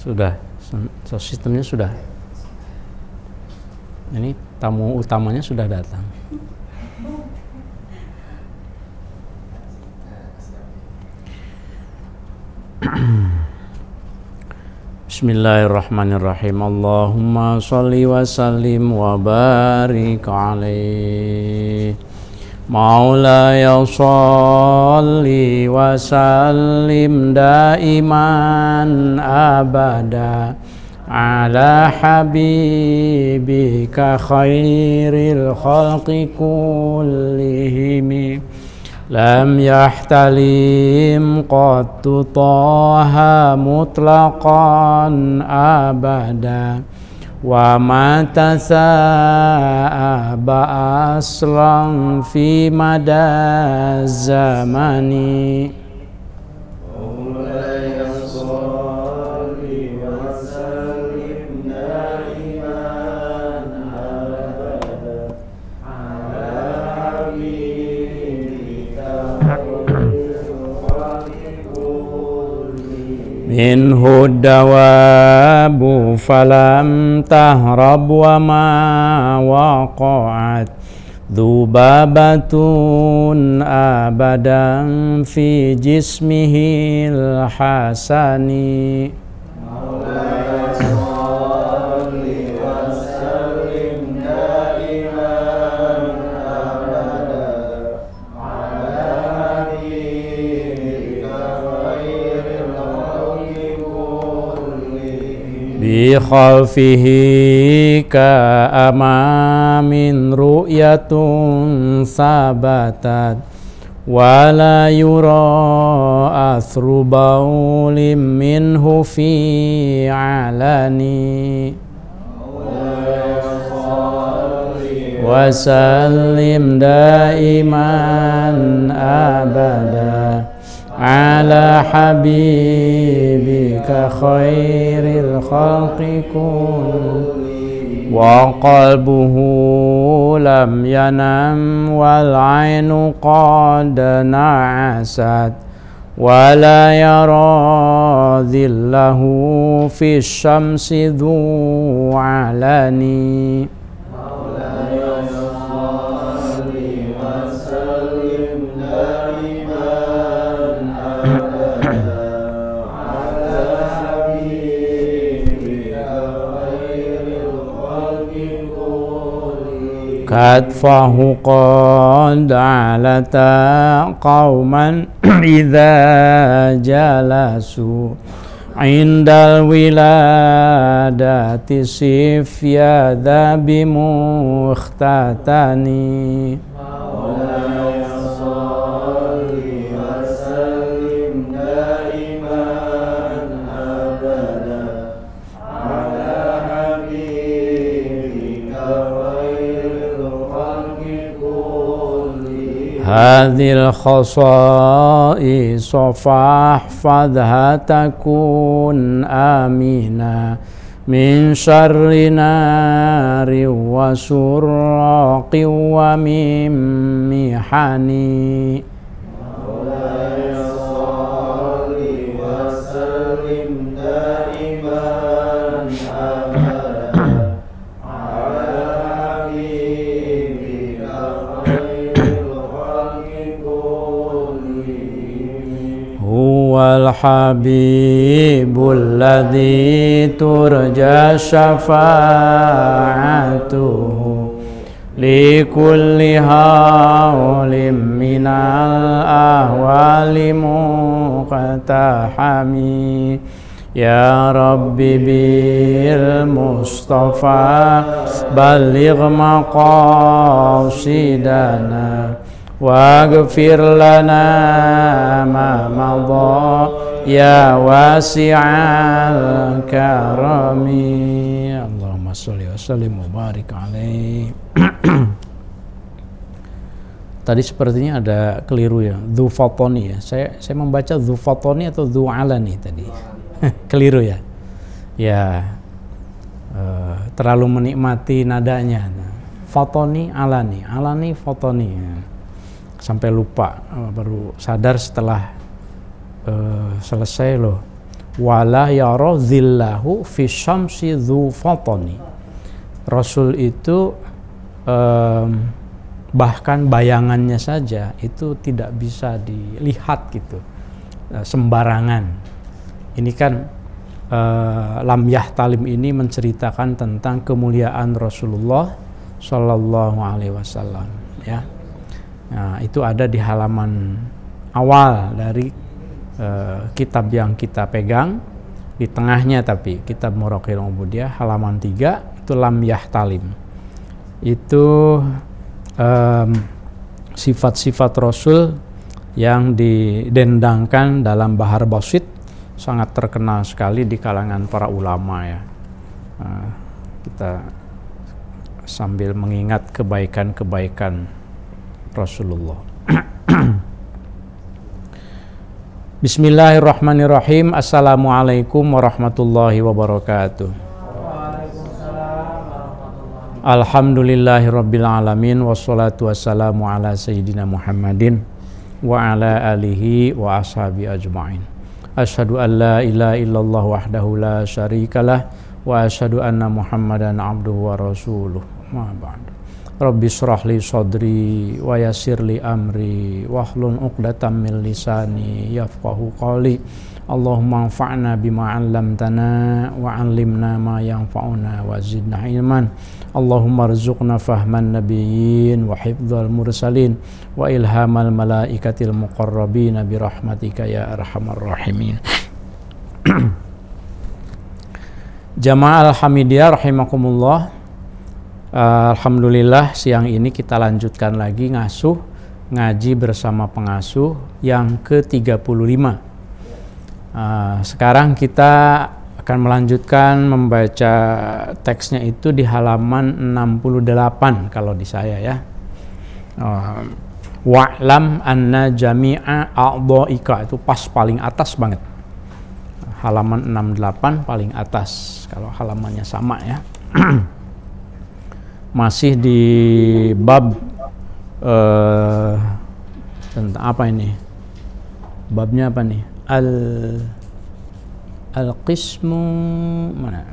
Sudah, sistemnya sudah. Ini tamu utamanya sudah datang. Bismillahirrahmanirrahim. Allahumma sholli wa sallim wa barik alaihi. Maulaya sholli wa sallim daiman abada ala habibika khairil khalqi kullihim lam yahtalim qattu taha mutlaqan abada wa ma tasa'aba aslan fi mada zamani. Minhu dawabu falam tahrab wa ma waqa'at dhubabatun abadan fi jismihil hasani. Bi khalfihi ka amamin ru'yatun sabatat wa la yura athru baulim minhu fi alani. Wa sallim daiman abada ala habibika khairil khalqi kulli wa qalbuhu lam yanam wal ainu qad na'asat wa la yara dhillahu fi syamsi dhu alani. Katfahu qad alata qauman idza jalasu indal wiladati sifyadha bimukhtatani. Hadhil khasa'is fahfadha takun amina min syarri nari wa surraqi wa min mihani. Huwal habibul ladzi turja syafa'atuhu li kulli hawlim minal ahwali muqtahami. Ya Rabbi bil Mustafa balligh maqasidana waghfir lana ma madha ya wasi'al karami. Allahumma sholli wa sallim wa barik alaihi. Tadi sepertinya ada keliru ya, dzufatoni ya. Saya membaca dzufatoni atau dzu'alani tadi. Keliru ya. Ya, terlalu menikmati nadanya. Fatoni alani, alani fatoni. Sampai lupa, baru sadar setelah selesai loh. wala yara dhillahu fi syamsi dzu fatani. Rasul itu bahkan bayangannya saja itu tidak bisa dilihat gitu sembarangan. Ini kan lam yahtalim ini menceritakan tentang kemuliaan Rasulullah Shallallahu Alaihi Wasallam, ya. Nah, itu ada di halaman awal dari kitab yang kita pegang, di tengahnya tapi kitab Muraqil Ubudiyah halaman 3 itu lam yahtalim. Itu sifat-sifat Rasul yang didendangkan dalam Bahar Basit, sangat terkenal sekali di kalangan para ulama, ya. Kita sambil mengingat kebaikan-kebaikan Rasulullah. Bismillahirrahmanirrahim. Assalamualaikum warahmatullahi wabarakatuh. Alhamdulillahirabbil alamin, wassalatu wassalamu ala sayyidina Muhammadin wa ala alihi wa ashabi ajma'in. Asyhadu an la ilaha illallah wahdahu la syarikalah wa asyhadu anna Muhammadan abduhu wa rasuluh. Ma ba'du. Rabbi shrah li sadri wa yassir li amri wahlul 'uqdatam min lisani yafqahu qawli. Allahumma anfa'na bima 'allamtana wa 'allimna ma yanfa'una wa zidna ilman. Allahumma rzuqna fahman nabiyyin wa hifdzal mursalin wa ilhamal malaikatil muqarrabin bi rahmatika ya arhamar rahimin. Jamaah Al-Hamidiyah rahimakumullah. Alhamdulillah siang ini kita lanjutkan lagi ngaji bersama pengasuh yang ke-35. Sekarang kita akan melanjutkan membaca teksnya itu di halaman 68 kalau di saya, ya. Wa'lam anna jami'a a'dha'ika, itu pas paling atas banget. Halaman 68 paling atas kalau halamannya sama, ya. Masih di bab tentang apa ini? Babnya apa nih? Al-qismu mana?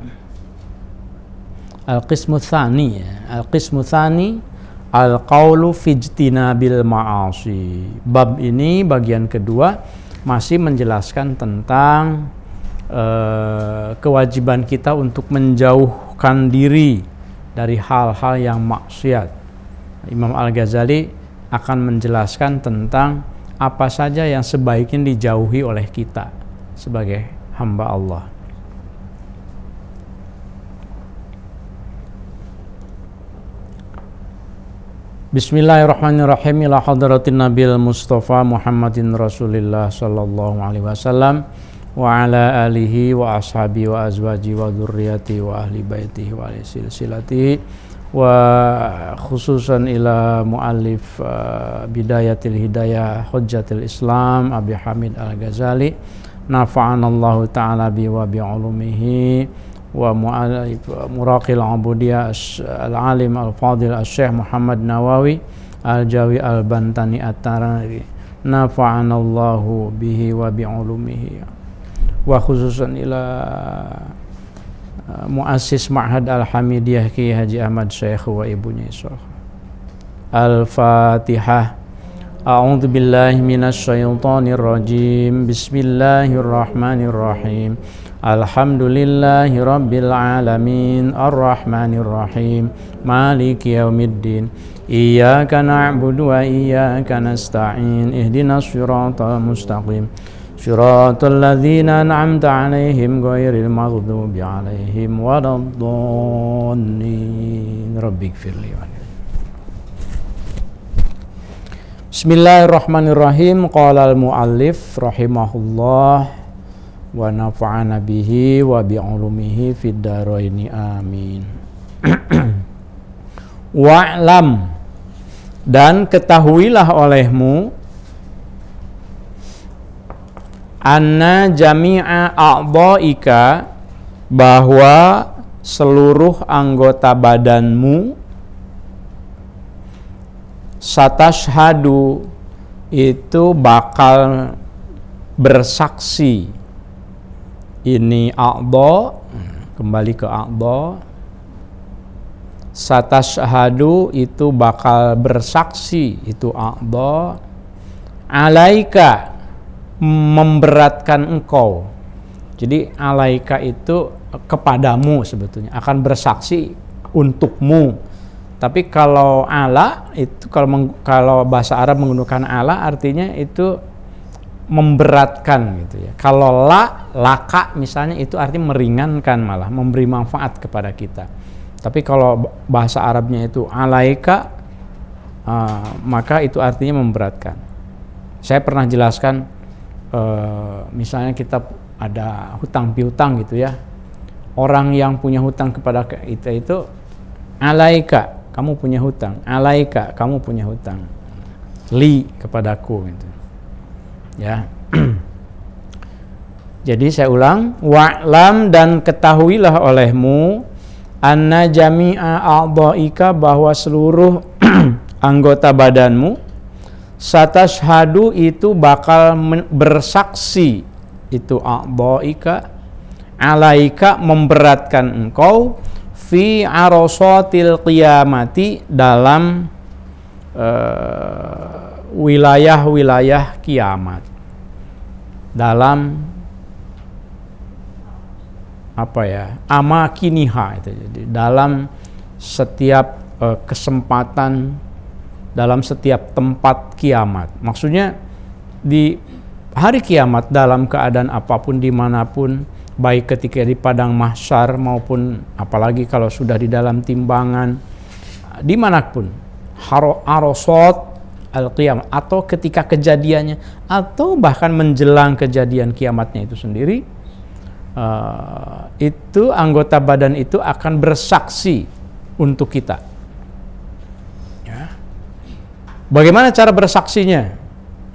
Al-qismu tsani, ya. Al-qismu tsani al-qaulu fi ijtinabil ma'asi. Bab ini bagian kedua masih menjelaskan tentang kewajiban kita untuk menjauhkan diri dari hal-hal yang maksiat. Imam Al-Ghazali akan menjelaskan tentang apa saja yang sebaiknya dijauhi oleh kita sebagai hamba Allah. Bismillahirrahmanirrahim. Ila hadratin Nabil Mustafa Muhammadin Rasulillah sallallahu alaihi wasallam wa ala alihi wa ashabi wa azwaji wa dzurriyyati wa ahli baitihi wa ahli silsilatihi wa khususan ila muallif bidayatil hidayah hujjatil Islam Abi Hamid Al-Ghazali nafa'anallahu ta'ala bi wa bi ulumihi wa muallif Muraqil Ubudiyah al-alim al-fadil al-Syekh Muhammad Nawawi al-Jawi al-Bantani at-Tarari nafa'anallahu bihi wa bi ulumihi wa khususan ila muassis Ma'had Al-Hamidiyah Ki Haji Ahmad Syekh wa ibunya Syekh. Al-Fatihah. A'udzu billahi minasy syaithanir rajim. Bismillahirrahmanirrahim. Alhamdulillahi rabbil alamin arrahmanir rahim maliki yaumiddin. Iyyaka na'budu wa iyyaka nasta'in. Ihdinas siratal mustaqim. Shiratal ladzina an'amta 'alaihim ghairil maghdubi 'alaihim waladdallin. Rabbighfirli. Bismillahirrahmanirrahim. Qala al-muallif rahimahullah wa nafa'ana bihi wa bi 'ulumihi fid dharaini amin. Wa'lam, dan ketahuilah olehmu anna jami'a a'dha'ika, bahwa seluruh anggota badanmu satashhadu, itu bakal bersaksi ini a'dha, kembali ke a'dha. Satashhadu itu bakal bersaksi, itu a'dha. Alaika, memberatkan engkau. Jadi alaika itu kepadamu sebetulnya, akan bersaksi untukmu. Tapi kalau ala itu kalau bahasa Arab menggunakan ala artinya itu memberatkan gitu ya. Kalau laka misalnya itu artinya meringankan, malah memberi manfaat kepada kita. Tapi kalau bahasa Arabnya itu alaika, maka itu artinya memberatkan. Saya pernah jelaskan, misalnya kita ada hutang piutang gitu ya. Orang yang punya hutang kepada kita itu alaika, kamu punya hutang. Alaika, kamu punya hutang. Li, kepadaku gitu. Ya. Jadi saya ulang, wa'lam, dan ketahuilah olehmu anna jami'a a'dha'ika, bahwa seluruh anggota badanmu, satashhadu itu bakal bersaksi, itu a'dha'ika, alaika memberatkan engkau, fi arasatil qiyamati, dalam wilayah-wilayah kiamat, dalam apa ya, amakiniha itu, jadi dalam setiap kesempatan, dalam setiap tempat kiamat. Maksudnya di hari kiamat, dalam keadaan apapun, dimanapun, baik ketika di padang mahsyar maupun apalagi kalau sudah di dalam timbangan, dimanapun, arasat al-qiyamah, atau ketika kejadiannya, atau bahkan menjelang kejadian kiamatnya itu sendiri, itu anggota badan itu akan bersaksi untuk kita. Ya. Bagaimana cara bersaksinya?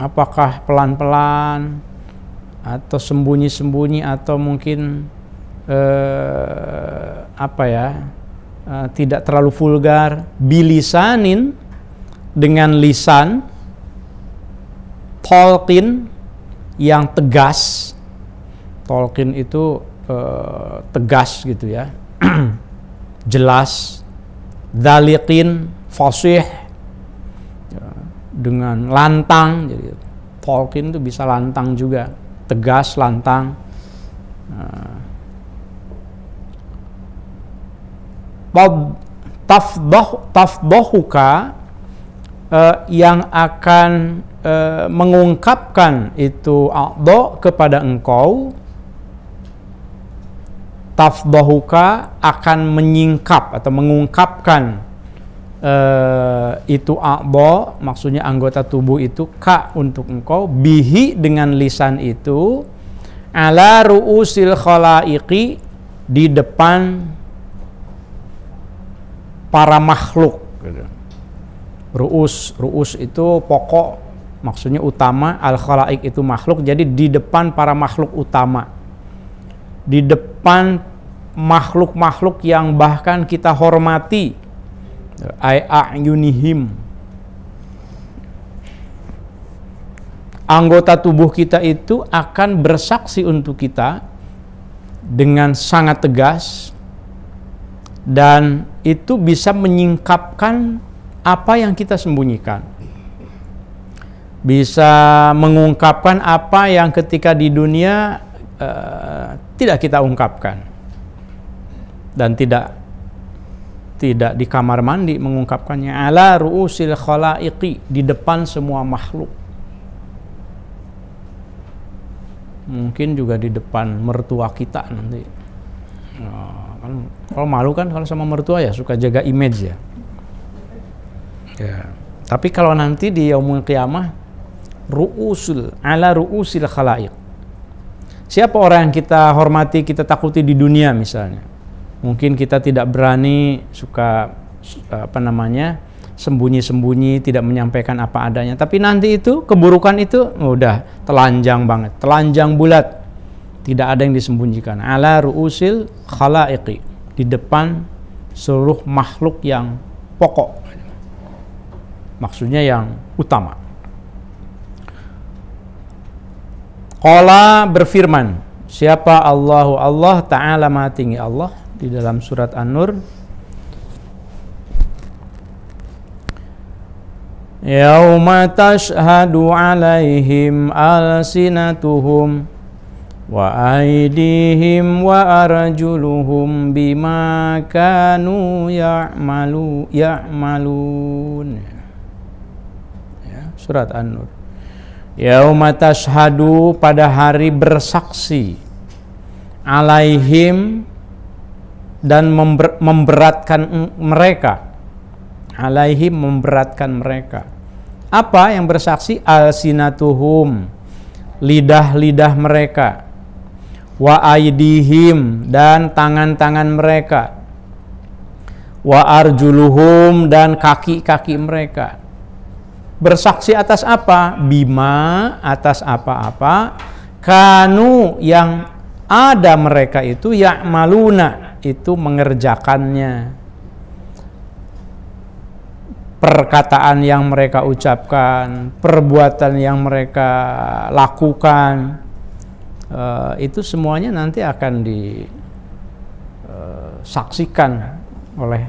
Apakah pelan-pelan atau sembunyi-sembunyi, atau mungkin tidak terlalu vulgar? Bilisanin, dengan lisan, tolkin, yang tegas. Tolkin itu tegas gitu ya, jelas. Dzaliqin, fasih, ya, dengan lantang. Jadi tolkin itu bisa lantang juga, tegas, lantang. Tafdahuka, yang akan mengungkapkan itu a'dha kepada engkau. Tafdahuka, akan menyingkap atau mengungkapkan itu a'dha, maksudnya anggota tubuh itu, ka, untuk engkau, bihi, dengan lisan itu, ala ru'usil khalaiqi, di depan para makhluk. Ru'us itu pokok, maksudnya utama, al-khalaik itu makhluk, jadi di depan para makhluk utama, di depan makhluk-makhluk yang bahkan kita hormati, a'yunihim. Anggota tubuh kita itu akan bersaksi untuk kita dengan sangat tegas, dan itu bisa menyingkapkan apa yang kita sembunyikan, bisa mengungkapkan apa yang ketika di dunia tidak kita ungkapkan, dan tidak di kamar mandi mengungkapkannya. Ala ru'usil khalaiqi, di depan semua makhluk. Mungkin juga di depan mertua kita nanti. Kalau malu kan kalau sama mertua ya suka jaga image ya. Ya. Tapi kalau nanti di yaumul qiyamah, ala ru'usil khalaiq. Siapa orang yang kita hormati, kita takuti di dunia misalnya? Mungkin kita tidak berani, suka sembunyi-sembunyi, tidak menyampaikan apa adanya. Tapi nanti itu, keburukan itu udah telanjang banget, telanjang bulat. Tidak ada yang disembunyikan. Ala ru'usil khalaiqi, di depan seluruh makhluk yang pokok. Maksudnya yang utama. Qala berfirman, Siapa Allahu? Allah Ta'ala Maha Tinggi Allah di dalam surat An-Nur. Yauma tashhadu alaihim alsinatuhum wa aydihim wa arjuluhum bima kanu ya'malun. Ya, surat An-Nur. Yauma tashhadu, pada hari bersaksi, alaihim, dan memberatkan mereka. Alaihim, memberatkan mereka. Apa yang bersaksi? Alsinatuhum, lidah-lidah mereka. Wa aydihim, dan tangan-tangan mereka. Wa arjuluhum, dan kaki-kaki mereka. Bersaksi atas apa? Bima, atas apa-apa. Kanu, yang ada mereka itu, ya'maluna, itu mengerjakannya. Perkataan yang mereka ucapkan, perbuatan yang mereka lakukan, itu semuanya nanti akan disaksikan oleh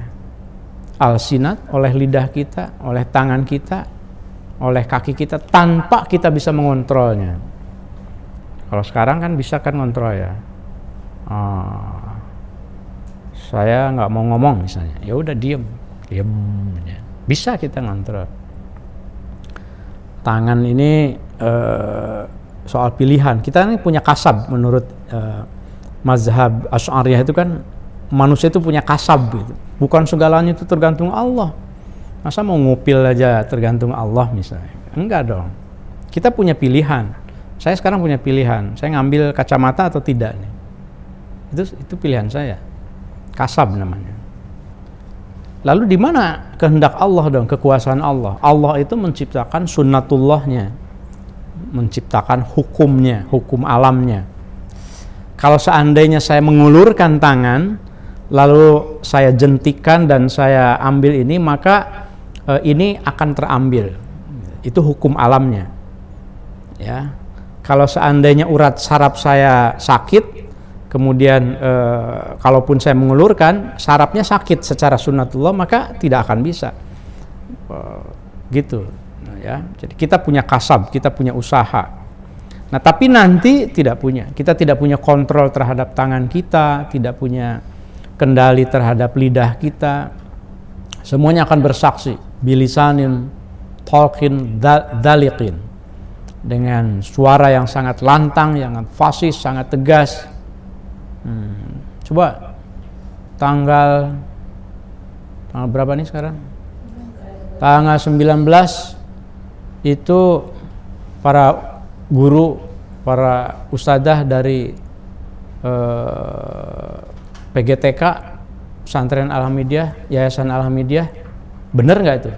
alsinat, oleh lidah kita, oleh tangan kita, oleh kaki kita, tanpa kita bisa mengontrolnya. Kalau sekarang kan bisa kan ngontrol ya. Saya nggak mau ngomong misalnya, ya udah diem ya. Bisa kita ngontrol. Tangan ini soal pilihan. Kita ini punya kasab menurut mazhab Asy'ariyah itu kan, manusia itu punya kasab gitu. Bukan segalanya itu tergantung Allah. Masa mau ngupil aja tergantung Allah misalnya? Enggak dong. Kita punya pilihan. Saya sekarang punya pilihan. Saya ngambil kacamata atau tidak nih. Itu pilihan saya. Kasab namanya. Lalu di mana kehendak Allah dong, kekuasaan Allah? Allah itu menciptakan sunnatullahnya, menciptakan hukumnya, hukum alamnya. Kalau seandainya saya mengulurkan tangan, lalu saya jentikan dan saya ambil ini, maka ini akan terambil. Itu hukum alamnya. Ya. Kalau seandainya urat saraf saya sakit, kemudian kalaupun saya mengulurkan, sarafnya sakit secara sunnatullah, maka tidak akan bisa. Gitu. Nah, ya. Jadi kita punya kasab, kita punya usaha. Nah, tapi nanti tidak punya. Kita tidak punya kontrol terhadap tangan kita, tidak punya kendali terhadap lidah kita. Semuanya akan bersaksi. Bilisanin, talqin, daliqin. Dengan suara yang sangat lantang, yang fasis, sangat tegas. Coba tanggal berapa nih sekarang? Tanggal 19 itu para guru, para ustadzah dari PGTK, Pesantren Al-Hamidiyah, Yayasan Al-Hamidiyah, bener nggak itu?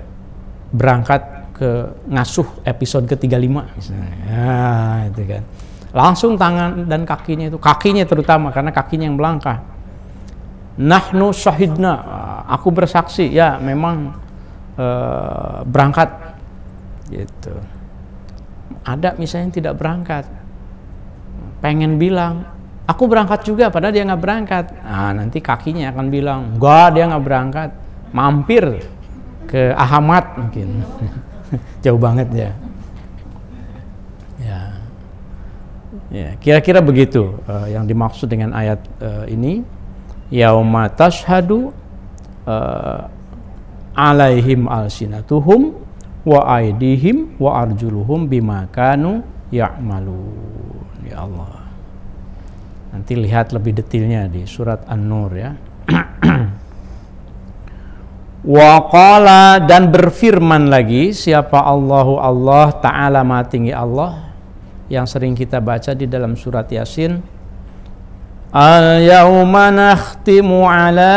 Berangkat ke ngasuh episode ke-35 misalnya. Nah, itu kan. Langsung tangan dan kakinya itu, kakinya terutama karena kakinya yang melangkah. Nahnu syahidna, aku bersaksi, ya memang berangkat gitu. Ada misalnya yang tidak berangkat, pengen bilang aku berangkat juga padahal dia nggak berangkat. Nah, nanti kakinya akan bilang enggak, dia nggak berangkat, mampir ke Ahmad mungkin. Jauh banget ya. Ya, kira-kira begitu yang dimaksud dengan ayat ini. Yauma tashhadu alaihim alsinatuhum wa aydihim wa arjuluhum bima kanu ya'malun. Ya Allah. Nanti lihat lebih detailnya di surat An-Nur ya. Wa qala, dan berfirman lagi siapa Allahu? Allah Ta'ala Maha Tinggi Allah, yang sering kita baca di dalam surat Yasin. Al-yawma nakhtimu ala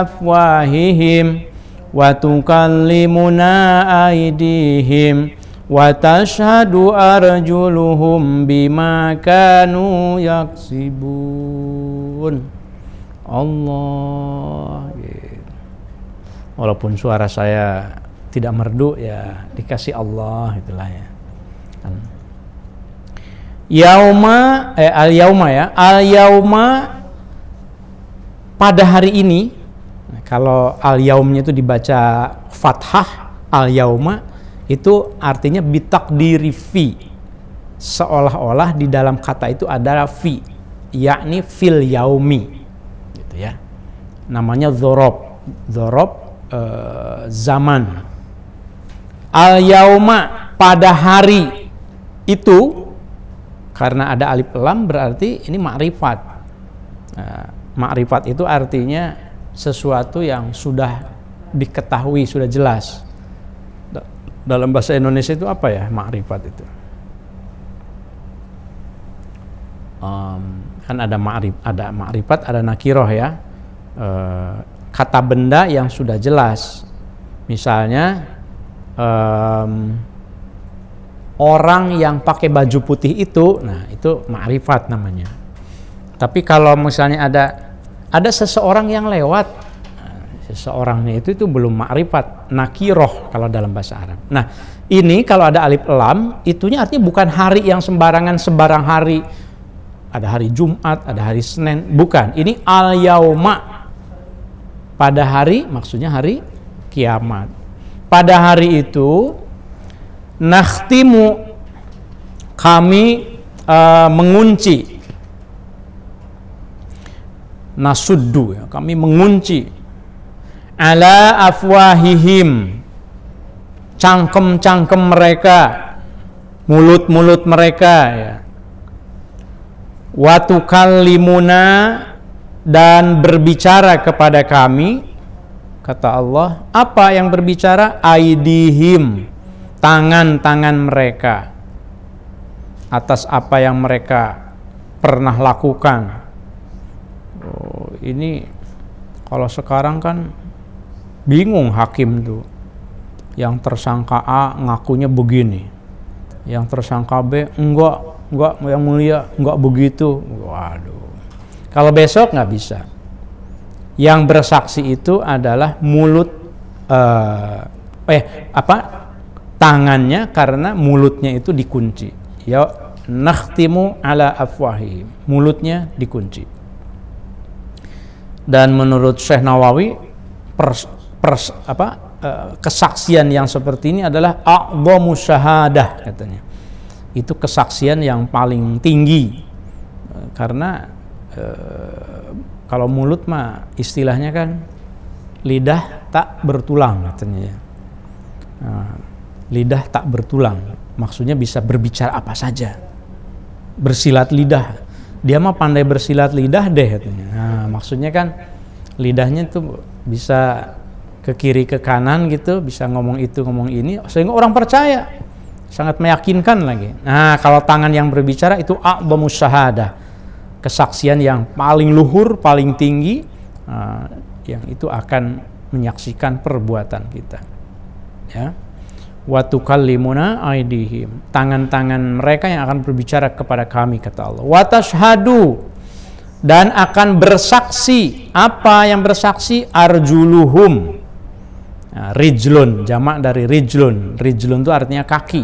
afwahihim wa tukallimuna aydihim wa tashhadu arjuluhum bima kanu yaksibun. Allah. Walaupun suara saya tidak merdu, ya dikasih Allah itulah ya. Yauma al-yauma ya. Al-yauma pada hari ini. Kalau al-yaumnya itu dibaca fathah, al-yauma itu artinya bitakdiri fi. Seolah-olah di dalam kata itu ada fi, yakni fil yaumi. Gitu ya. Namanya dzorob. Dzorob zaman. Al-yauma pada hari itu, karena ada alif lam berarti ini ma'rifat. Ma'rifat itu artinya sesuatu yang sudah diketahui, sudah jelas. Dalam bahasa Indonesia itu apa ya ma'rifat itu? Kan ada ma'rifat, ada nakiroh ya. Kata benda yang sudah jelas. Misalnya orang yang pakai baju putih itu, nah itu ma'rifat namanya. Tapi kalau misalnya ada seseorang yang lewat, seseorangnya itu belum ma'rifat, nakiroh kalau dalam bahasa Arab. Nah ini kalau ada alif lam, itunya artinya bukan hari yang sembarangan, sembarang hari. Ada hari Jumat, ada hari Senin, bukan. Ini al-yauma, pada hari, maksudnya hari kiamat. Pada hari itu nakhtimu, kami mengunci, nasuddu ya, kami mengunci, ala afwahihim, cangkem-cangkem mereka, mulut-mulut mereka ya. Wa tukallimuna, dan berbicara kepada kami, kata Allah, apa yang berbicara? Aidihim, tangan-tangan mereka, atas apa yang mereka pernah lakukan. Oh, ini kalau sekarang kan bingung hakim tuh. Yang tersangka A ngakunya begini, yang tersangka B enggak yang mulia, enggak begitu. Waduh. Kalau besok nggak bisa. Yang bersaksi itu adalah mulut, tangannya, karena mulutnya itu dikunci. Ya, nakhtimu ala afwahihim, mulutnya dikunci. Dan menurut Syekh Nawawi, kesaksian yang seperti ini adalah a'dhamu syahadah katanya. Itu kesaksian yang paling tinggi, karena kalau mulut mah istilahnya kan lidah tak bertulang katanya. Lidah tak bertulang, maksudnya bisa berbicara apa saja, bersilat lidah. Dia mah pandai bersilat lidah deh katanya. Nah, maksudnya kan lidahnya tuh bisa ke kiri ke kanan gitu, bisa ngomong itu ngomong ini, sehingga orang percaya, sangat meyakinkan lagi. Nah, kalau tangan yang berbicara itu a'dhamu syahadah, kesaksian yang paling luhur, paling tinggi, yang itu akan menyaksikan perbuatan kita. Ya. Wa tukallimuna aydihim, tangan-tangan mereka yang akan berbicara kepada kami, kata Allah. Wa tashhadu, dan akan bersaksi. Apa yang bersaksi? Arjuluhum. Nah, rijlun, jamak dari rijlun. Rijlun itu artinya kaki.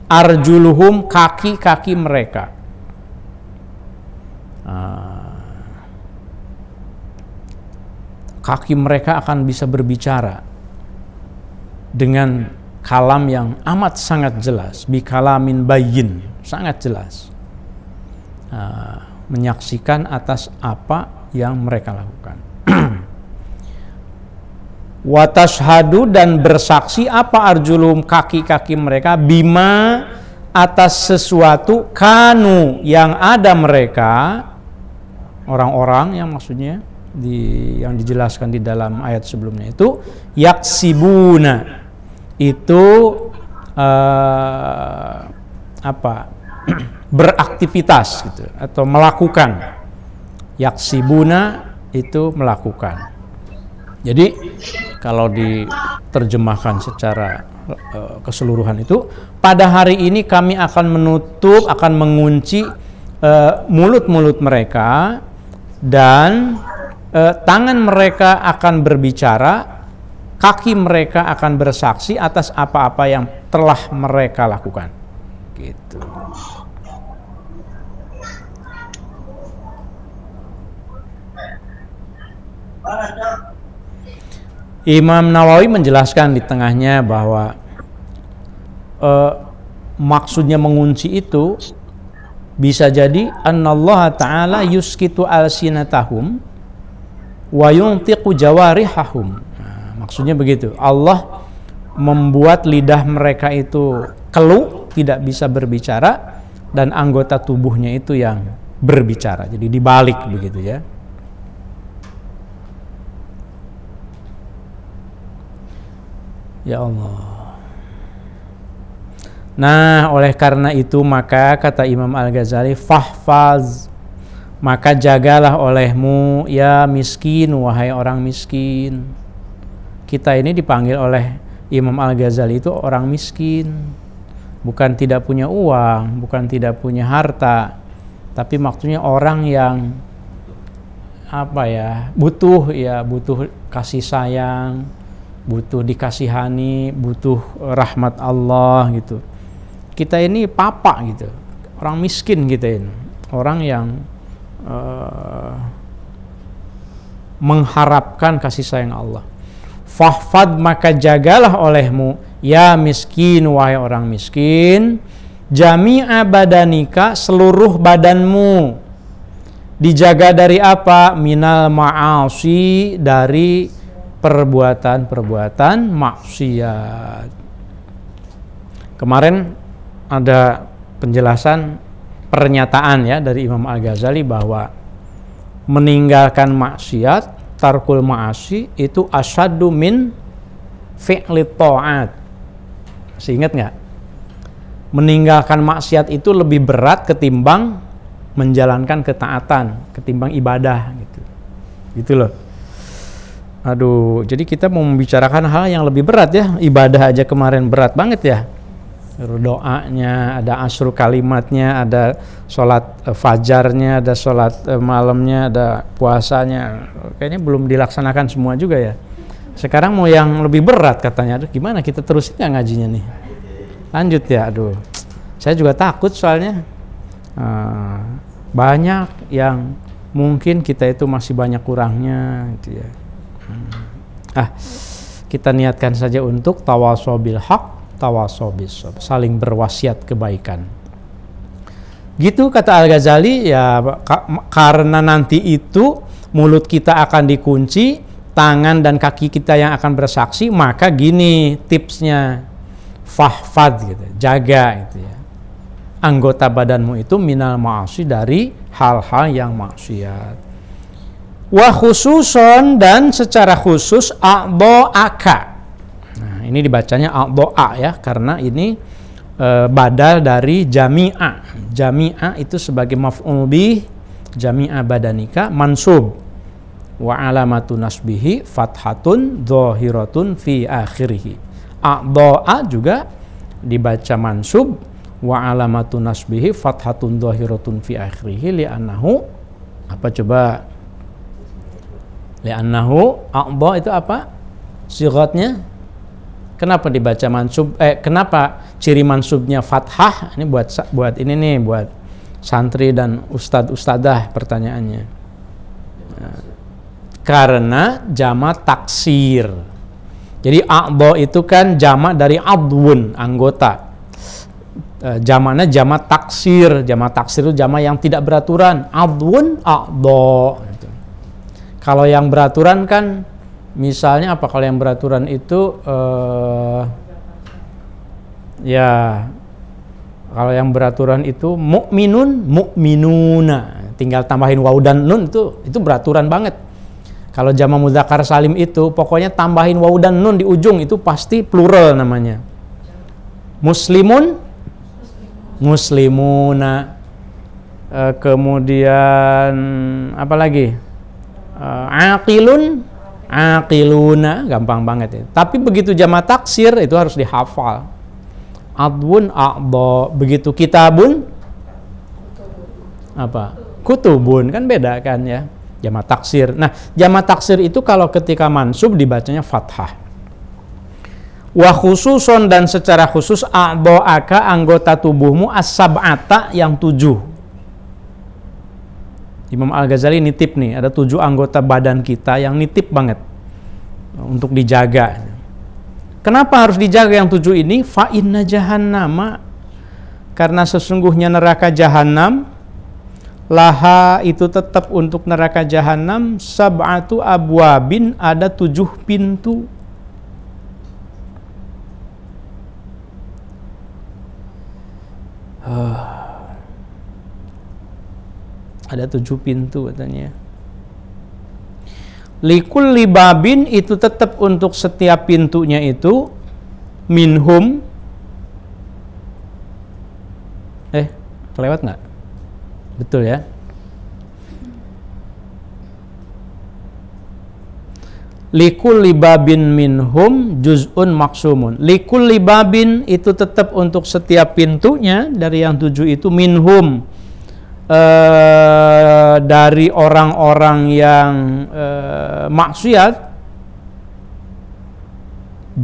Arjuluhum, kaki-kaki mereka. Kaki mereka akan bisa berbicara dengan kalam yang amat sangat jelas, bikalamin bayyin, sangat jelas, menyaksikan atas apa yang mereka lakukan. Wa tashhadu, dan bersaksi apa? Arjulum, kaki-kaki mereka, bima, atas sesuatu, kanu, yang ada mereka, orang-orang yang maksudnya yang dijelaskan di dalam ayat sebelumnya itu, yaksibuna, itu beraktivitas gitu, atau melakukan. Yaksibuna itu melakukan. Jadi kalau diterjemahkan secara keseluruhan itu, pada hari ini kami akan menutup, akan mengunci mulut-mulut mereka, dan tangan mereka akan berbicara, kaki mereka akan bersaksi atas apa-apa yang telah mereka lakukan. Gitu. Imam Nawawi menjelaskan di tengahnya bahwa maksudnya mengunci itu bisa jadi annallaha ta'ala yuskitu alsinatahum wa yuntiqu jawarihahum. Nah, maksudnya begitu. Allah membuat lidah mereka itu keluh, tidak bisa berbicara, dan anggota tubuhnya itu yang berbicara. Jadi dibalik begitu ya. Ya Allah. Nah, oleh karena itu maka kata Imam Al-Ghazali, fahfaz, maka jagalah olehmu ya miskin, wahai orang miskin. Kita ini dipanggil oleh Imam Al-Ghazali itu orang miskin, bukan tidak punya uang, bukan tidak punya harta, tapi maksudnya orang yang butuh kasih sayang, butuh dikasihani, butuh rahmat Allah gitu. Kita ini papa gitu, orang miskin kita ini, orang yang mengharapkan kasih sayang Allah. Fahfad, maka jagalah olehmu ya miskin, wahai orang miskin, jami'a badanika, seluruh badanmu. Dijaga dari apa? Minal ma'asi, dari perbuatan-perbuatan maksiat. Kemarin ada penjelasan pernyataan ya dari Imam Al-Ghazali bahwa meninggalkan maksiat, tarkul ma'asi, itu asyaddu min fi'li ta'at. Masih ingat nggak? Meninggalkan maksiat itu lebih berat ketimbang menjalankan ketaatan, ketimbang ibadah gitu. Gitu loh. Aduh, jadi kita mau membicarakan hal yang lebih berat ya. Ibadah aja kemarin berat banget ya. Doanya, ada asru kalimatnya, ada sholat fajarnya, ada sholat malamnya, ada puasanya. Kayaknya belum dilaksanakan semua juga ya. Sekarang mau yang lebih berat katanya. Aduh, gimana kita terusin nggak ngajinya nih? Lanjut ya, aduh. Saya juga takut soalnya. Banyak yang mungkin kita itu masih banyak kurangnya gitu ya. Kita niatkan saja untuk tawasau bil haq, tawasau bis sabr, saling berwasiat kebaikan. Gitu kata Al-Ghazali ya, karena nanti itu mulut kita akan dikunci, tangan dan kaki kita yang akan bersaksi, maka gini tipsnya, fahfad gitu, jaga gitu ya. Anggota badanmu itu minal ma'asi, dari hal-hal yang maksiat. Wa khususon, dan secara khusus a'dha'aka. Nah, ini dibacanya a'dha'a ya, karena ini badal dari jami'a. Jami'a itu sebagai maf'ul bih, jami'a badanika mansub. Wa alamatu nasbihi fathatun dhahiratun fi akhirih. A'dha'a juga dibaca mansub, wa alamatu nasbihi fathatun dhahiratun fi akhirih li'annahu apa coba? Li'annahu a'dha itu apa? Sighatnya. Kenapa dibaca mansub? Kenapa ciri mansubnya fathah? Ini buat ini nih, buat santri dan ustadz-ustadzah pertanyaannya. Karena jamak taksir. Jadi a'dha itu kan jamak dari adwun, anggota. Jamaknya jamak taksir. Jamak taksir itu jamak yang tidak beraturan. Adwun a'dha. Kalau yang beraturan kan, misalnya apa? Kalau yang beraturan itu kalau yang beraturan itu mukminun, mukminuna, tinggal tambahin waw dan nun, itu beraturan banget. Kalau jamak mudzakkar salim itu pokoknya tambahin waw dan nun di ujung, itu pasti plural namanya. Muslimun, muslimuna, kemudian apa lagi? Aqilun, aqiluna, gampang banget ya. Tapi begitu jamak taksir itu harus dihafal. Adwun, a'dha. Begitu kitabun, apa? Kutubun, kan beda kan ya. Jamak taksir. Nah, jamak taksir itu kalau ketika mansub dibacanya fathah. Wa khususon, dan secara khusus a'dha'aka, anggota tubuhmu, as-sab'ata, yang 7. Imam Al-Ghazali nitip nih, ada 7 anggota badan kita yang nitip banget untuk dijaga. Kenapa harus dijaga yang 7 ini? Fa inna jahannama, karena sesungguhnya neraka jahanam, laha itu tetap untuk neraka jahanam, sab'atu abwabin, ada 7 pintu. Ada 7 pintu katanya. Likulli babin, itu tetap untuk setiap pintunya itu, minhum, kelewat nggak? Betul ya. Likulli babin minhum juz'un maksumun. Likulli babin itu tetap untuk setiap pintunya dari yang 7 itu, minhum, dari orang-orang yang maksiat,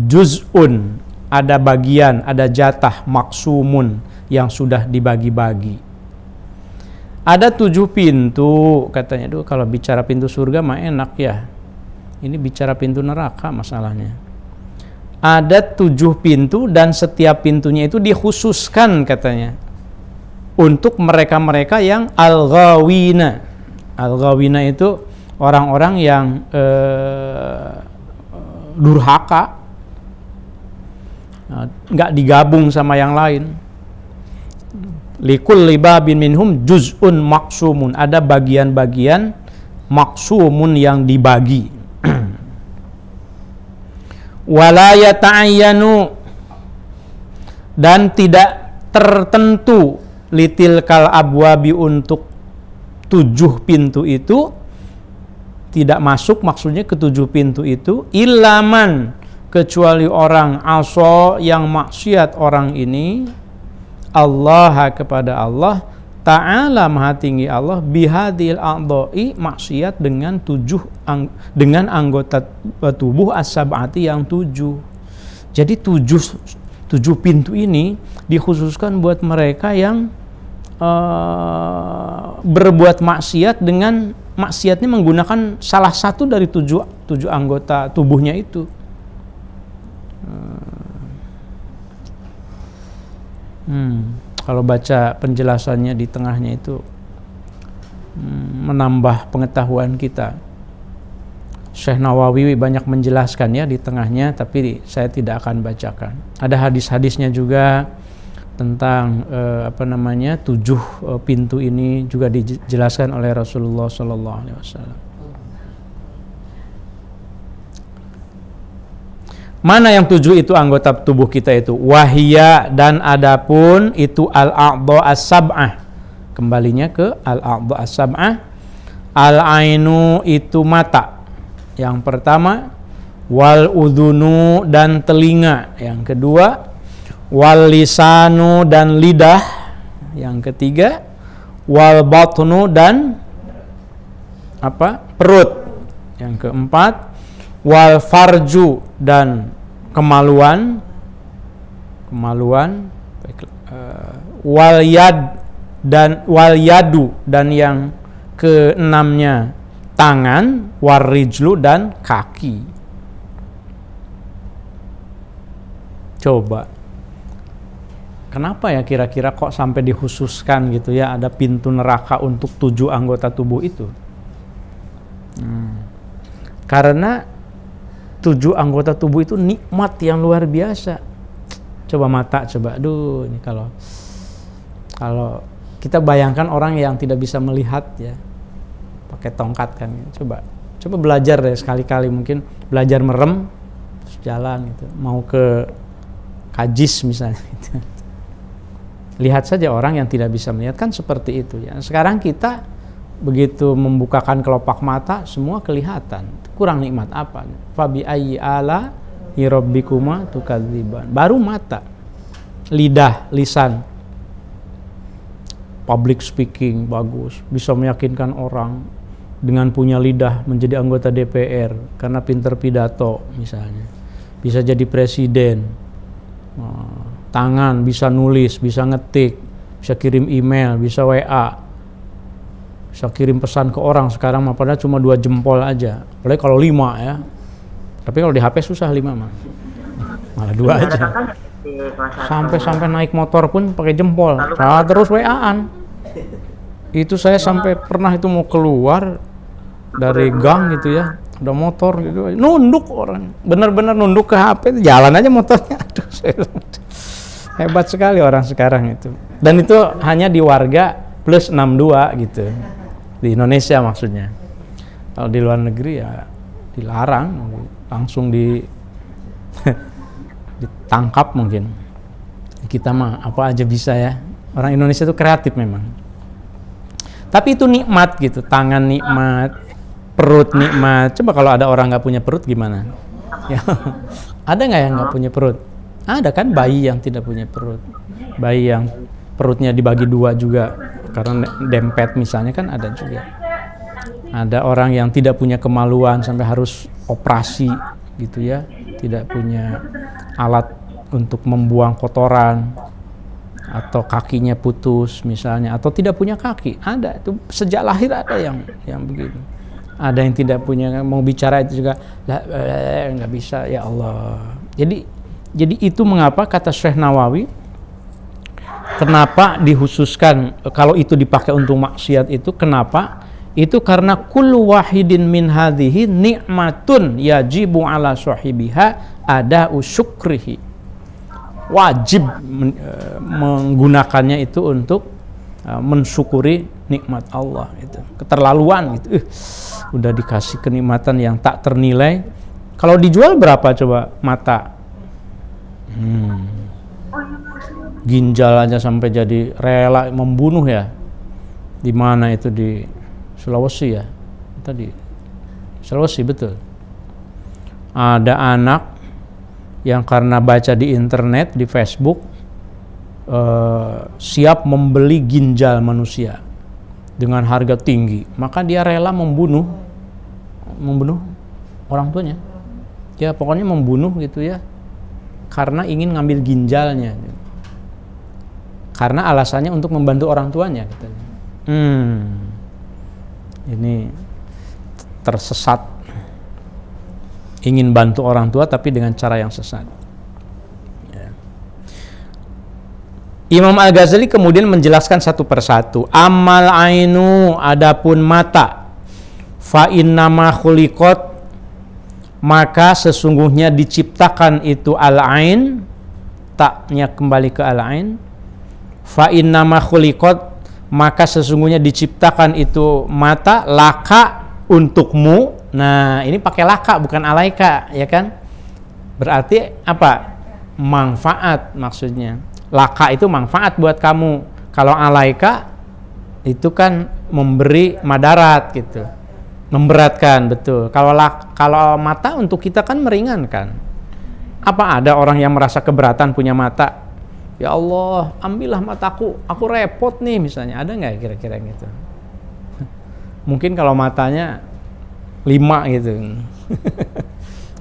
juz'un, ada bagian, ada jatah, maksumun, yang sudah dibagi-bagi. Ada 7 pintu katanya. Duh, kalau bicara pintu surga mah enak ya. Ini bicara pintu neraka masalahnya. Ada 7 pintu dan setiap pintunya itu dikhususkan katanya untuk mereka-mereka yang al-ghawina. Al-ghawina itu orang-orang yang durhaka, nggak digabung sama yang lain. Likulli babin minhum juz'un maksumun, ada bagian-bagian maksumun yang dibagi. Wala yata'ayyanu, dan tidak tertentu, litil kal abwabi, untuk 7 pintu itu tidak masuk, maksudnya ke 7 pintu itu, ilaman, kecuali orang aso, yang maksiat orang ini, Allah, kepada Allah Ta'ala, maha tinggi Allah, bihadil a'dha'i, maksiat dengan 7 dengan anggota tubuh as-sab'ati yang 7. Jadi 7 pintu ini dikhususkan buat mereka yang berbuat maksiat, dengan maksiatnya menggunakan salah satu dari 7 anggota tubuhnya itu. Kalau baca penjelasannya di tengahnya itu menambah pengetahuan kita. Syekh Nawawi banyak menjelaskan ya di tengahnya, tapi saya tidak akan bacakan. Ada hadis-hadisnya juga tentang 7 pintu ini juga dijelaskan oleh Rasulullah SAW. Mana yang 7 itu anggota tubuh kita itu? Wahia, dan adapun itu al-a'dha as-sab'ah. Kembalinya ke al-a'dha as-sab'ah. Al-ainu itu mata yang pertama, wal udhunu dan telinga yang kedua, wal lisanu dan lidah yang ketiga, wal batnu dan perut yang keempat, wal farju dan kemaluan, wal yadu dan yang keenamnya tangan, war rijlu dan kaki. Coba, kenapa ya kira-kira kok sampai dikhususkan gitu ya, ada pintu neraka untuk 7 anggota tubuh itu? Karena 7 anggota tubuh itu nikmat yang luar biasa. Coba mata, coba, aduh, ini kalau kita bayangkan orang yang tidak bisa melihat ya, pakai tongkat kan, coba belajar deh sekali-kali, mungkin belajar merem, terus jalan gitu, mau ke kajis misalnya gitu. Lihat saja orang yang tidak bisa melihat kan seperti itu ya. Sekarang kita begitu membukakan kelopak mata, semua kelihatan. Kurang nikmat apa? Fabi ayyi ala rabbikuma tukadziban. Baru mata, lidah, lisan, public speaking bagus, bisa meyakinkan orang dengan punya lidah menjadi anggota DPR karena pinter pidato misalnya, bisa jadi presiden. Tangan bisa nulis, bisa ngetik, bisa kirim email, bisa WA. Bisa kirim pesan ke orang sekarang mah padahal cuma 2 jempol aja. Apalagi kalau 5 ya. Tapi kalau di HP susah 5 mah. Malah 2 aja. Sampai naik motor pun pakai jempol. Terus WA-an. Itu saya sampai pernah itu mau keluar dari gang gitu ya. Ada motor gitu. Nunduk orang. Benar-benar nunduk ke HP, jalan aja motornya. Aduh, hebat sekali orang sekarang itu. Dan itu hanya di warga plus 62 gitu. Di Indonesia maksudnya. Kalau di luar negeri ya dilarang, langsung ditangkap mungkin. Kita mah apa aja bisa ya. Orang Indonesia itu kreatif memang. Tapi itu nikmat gitu, tangan nikmat, perut nikmat. Coba kalau ada orang nggak punya perut gimana? Ya, ada nggak yang nggak punya perut? Ada kan bayi yang tidak punya perut, bayi yang perutnya dibagi 2 juga karena dempet misalnya kan ada juga. Ada orang yang tidak punya kemaluan sampai harus operasi gitu ya, tidak punya alat untuk membuang kotoran, atau kakinya putus misalnya, atau tidak punya kaki. Ada itu sejak lahir ada yang begitu. Ada yang tidak punya, mau bicara itu juga nggak bisa, ya Allah. Jadi itu mengapa kata Syekh Nawawi, kenapa dikhususkan kalau itu dipakai untuk maksiat itu, kenapa? Itu karena kullu wahidin min hadhihi ni'matun yajibu ala sahibiha ada syukrihi. Wajib menggunakannya itu untuk mensyukuri nikmat Allah itu. Keterlaluan gitu. Udah dikasih kenikmatan yang tak ternilai. Kalau dijual berapa coba mata? Ginjal aja sampai jadi rela membunuh ya. Di mana itu di Sulawesi ya? Tadi Sulawesi betul. Ada anak yang karena baca di internet, di Facebook, siap membeli ginjal manusia dengan harga tinggi, maka dia rela membunuh orang tuanya. Ya pokoknya membunuh gitu ya, karena ingin ngambil ginjalnya. Karena alasannya untuk membantu orang tuanya. Katanya. Ini tersesat. Ingin bantu orang tua tapi dengan cara yang sesat. Ya. Imam Al-Ghazali kemudian menjelaskan satu persatu. Amal ainu, adapun mata, fa innama khuliqat, maka sesungguhnya diciptakan itu al-ain, taknya kembali ke al-ain. Fa innama khuliqat, maka sesungguhnya diciptakan itu mata laka untukmu. Nah, ini pakai laka bukan alaika, ya kan? Berarti apa? Manfaat maksudnya. Laka itu manfaat buat kamu. Kalau alaika itu kan memberi madarat gitu. Memberatkan, betul. Kalau mata untuk kita kan meringankan. Apa ada orang yang merasa keberatan punya mata? Ya Allah, ambillah mataku, aku repot nih misalnya. Ada nggak kira-kira gitu? Mungkin kalau matanya 5 gitu.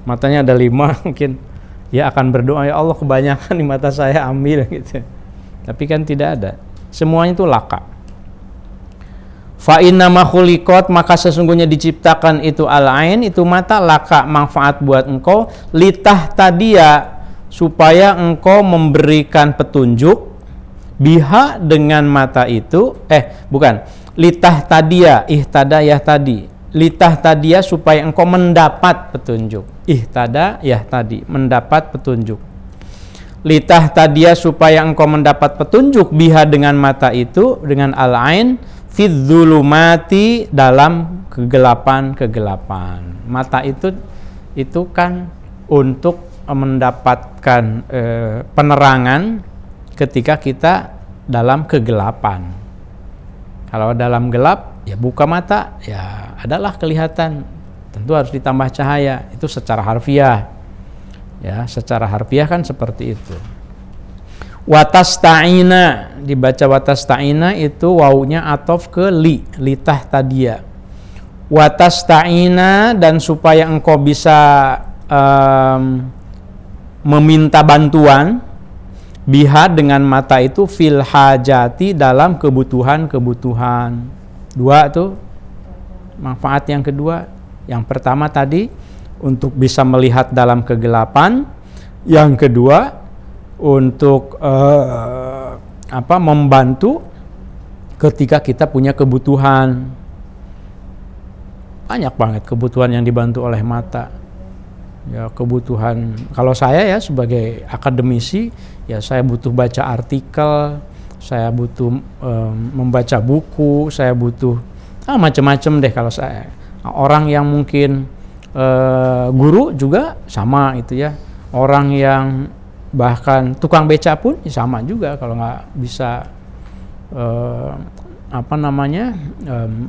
Matanya ada 5 mungkin ya akan berdoa, ya Allah kebanyakan di mata saya, ambil gitu. Tapi kan tidak ada. Semuanya itu laka. Fa inna ma khuliqat, maka sesungguhnya diciptakan itu al-ain, itu mata laka, manfaat buat engkau, litah tadia, supaya engkau memberikan petunjuk, biha dengan mata itu, litah tadia, ihtada yahtadi, litah tadia supaya engkau mendapat petunjuk, ihtada yahtadi, mendapat petunjuk, litah tadia supaya engkau mendapat petunjuk, biha dengan mata itu, dengan al-ain, fidzulumati, dalam kegelapan-kegelapan. Mata itu kan untuk mendapatkan penerangan ketika kita dalam kegelapan. Kalau dalam gelap ya buka mata, ya adalah kelihatan. Tentu harus ditambah cahaya. Itu secara harfiah. Ya, secara harfiah kan seperti itu. Watasta'ina, dibaca watasta'ina itu wawunya atof ke litah tadia. Watasta'ina, dan supaya engkau bisa meminta bantuan biha dengan mata itu fil hajati, dalam kebutuhan-kebutuhan. Dua tuh manfaat yang kedua. Yang pertama tadi untuk bisa melihat dalam kegelapan. Yang kedua untuk membantu ketika kita punya kebutuhan. Banyak banget kebutuhan yang dibantu oleh mata. Ya, kebutuhan, kalau saya ya sebagai akademisi, ya saya butuh baca artikel, saya butuh membaca buku, saya butuh macam-macam deh kalau saya. Orang yang mungkin guru juga sama itu ya. Orang yang bahkan tukang beca pun ya sama juga, kalau nggak bisa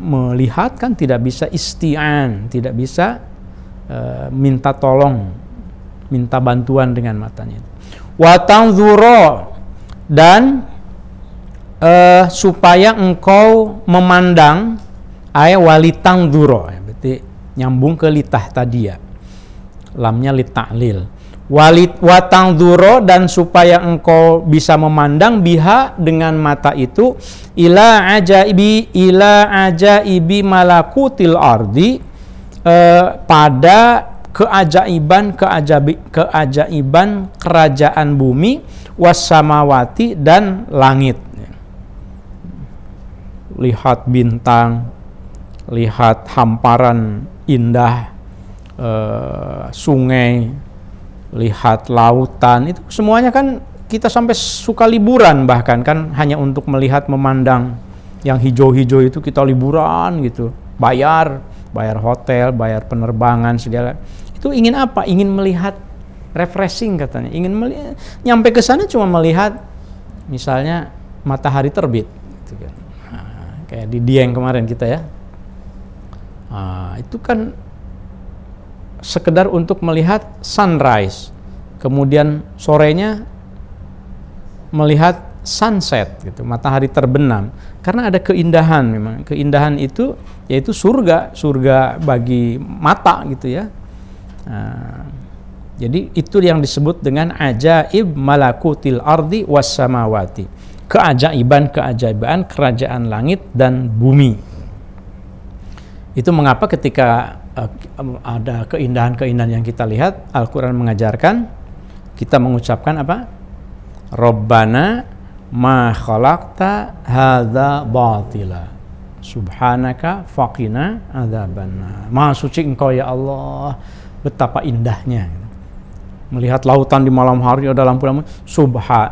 melihat kan tidak bisa isti'an, tidak bisa minta tolong, minta bantuan dengan matanya. Wa tanzura, dan supaya engkau memandang, walitanzura, berarti nyambung ke litah tadi ya, lamnya lita'lil. Wa tanzura, dan supaya engkau bisa memandang biha, dengan mata itu, ila ajaibi malakutil ardi, pada keajaiban kerajaan bumi, wassamawati, dan langit. Lihat bintang, lihat hamparan indah sungai, lihat lautan, itu semuanya kan kita sampai suka liburan, bahkan kan hanya untuk melihat, memandang yang hijau-hijau itu kita liburan gitu, bayar hotel, bayar penerbangan segala. Itu ingin apa? Ingin melihat, refreshing katanya. Ingin nyampe ke sana cuma melihat misalnya matahari terbit gitu kan. Kayak di Dieng kemarin kita ya. Itu kan sekedar untuk melihat sunrise. Kemudian sorenya melihat sunset gitu, matahari terbenam. Karena ada keindahan, memang keindahan itu yaitu surga bagi mata gitu ya. Jadi itu yang disebut dengan ajaib malakutil ardi wassamawati, keajaiban kerajaan langit dan bumi. Itu mengapa ketika ada keindahan-keindahan yang kita lihat, Al-Quran mengajarkan kita mengucapkan apa? Rabbana ma khalaqta hadza batila subhanaka faqina adzabannar. Maha suci engkau ya Allah, betapa indahnya melihat lautan di malam hari ada lampu-lampu.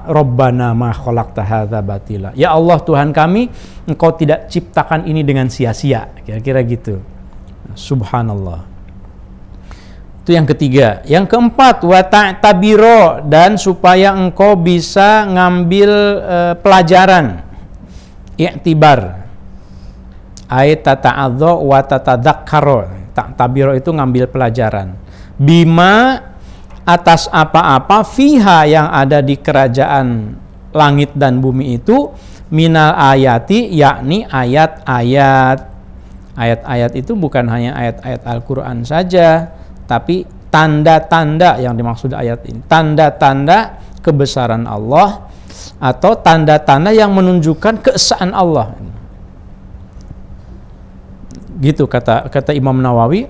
Rabbana ma khalaqta hadza batila, ya Allah Tuhan kami, engkau tidak ciptakan ini dengan sia-sia, kira-kira gitu. Subhanallah. Itu yang ketiga. Yang keempat, wa ta'tabiro, dan supaya engkau bisa ngambil pelajaran, i'tibar. Ayat tata'adza wa tatadzakkaro. Ta'tabiro itu ngambil pelajaran. Bima, atas apa-apa, fiha yang ada di kerajaan langit dan bumi itu, minal ayati, yakni ayat-ayat. Ayat-ayat itu bukan hanya ayat-ayat Al-Quran saja, tapi tanda-tanda yang dimaksud ayat ini, tanda-tanda kebesaran Allah atau tanda-tanda yang menunjukkan keesaan Allah. Gitu kata Imam Nawawi,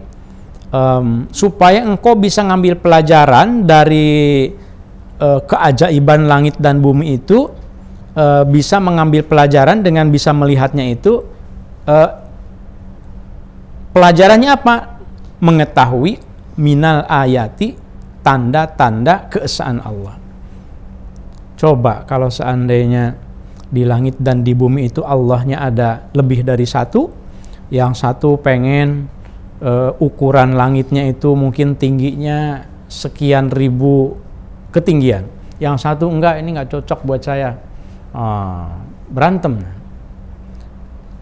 supaya engkau bisa ngambil pelajaran dari keajaiban langit dan bumi itu, bisa mengambil pelajaran dengan bisa melihatnya itu. Pelajarannya apa? Mengetahui minal ayati, tanda-tanda keesaan Allah. Coba kalau seandainya di langit dan di bumi itu Allahnya ada lebih dari satu, yang satu pengen ukuran langitnya itu mungkin tingginya sekian ribu ketinggian, yang satu enggak, ini enggak cocok buat saya, berantem.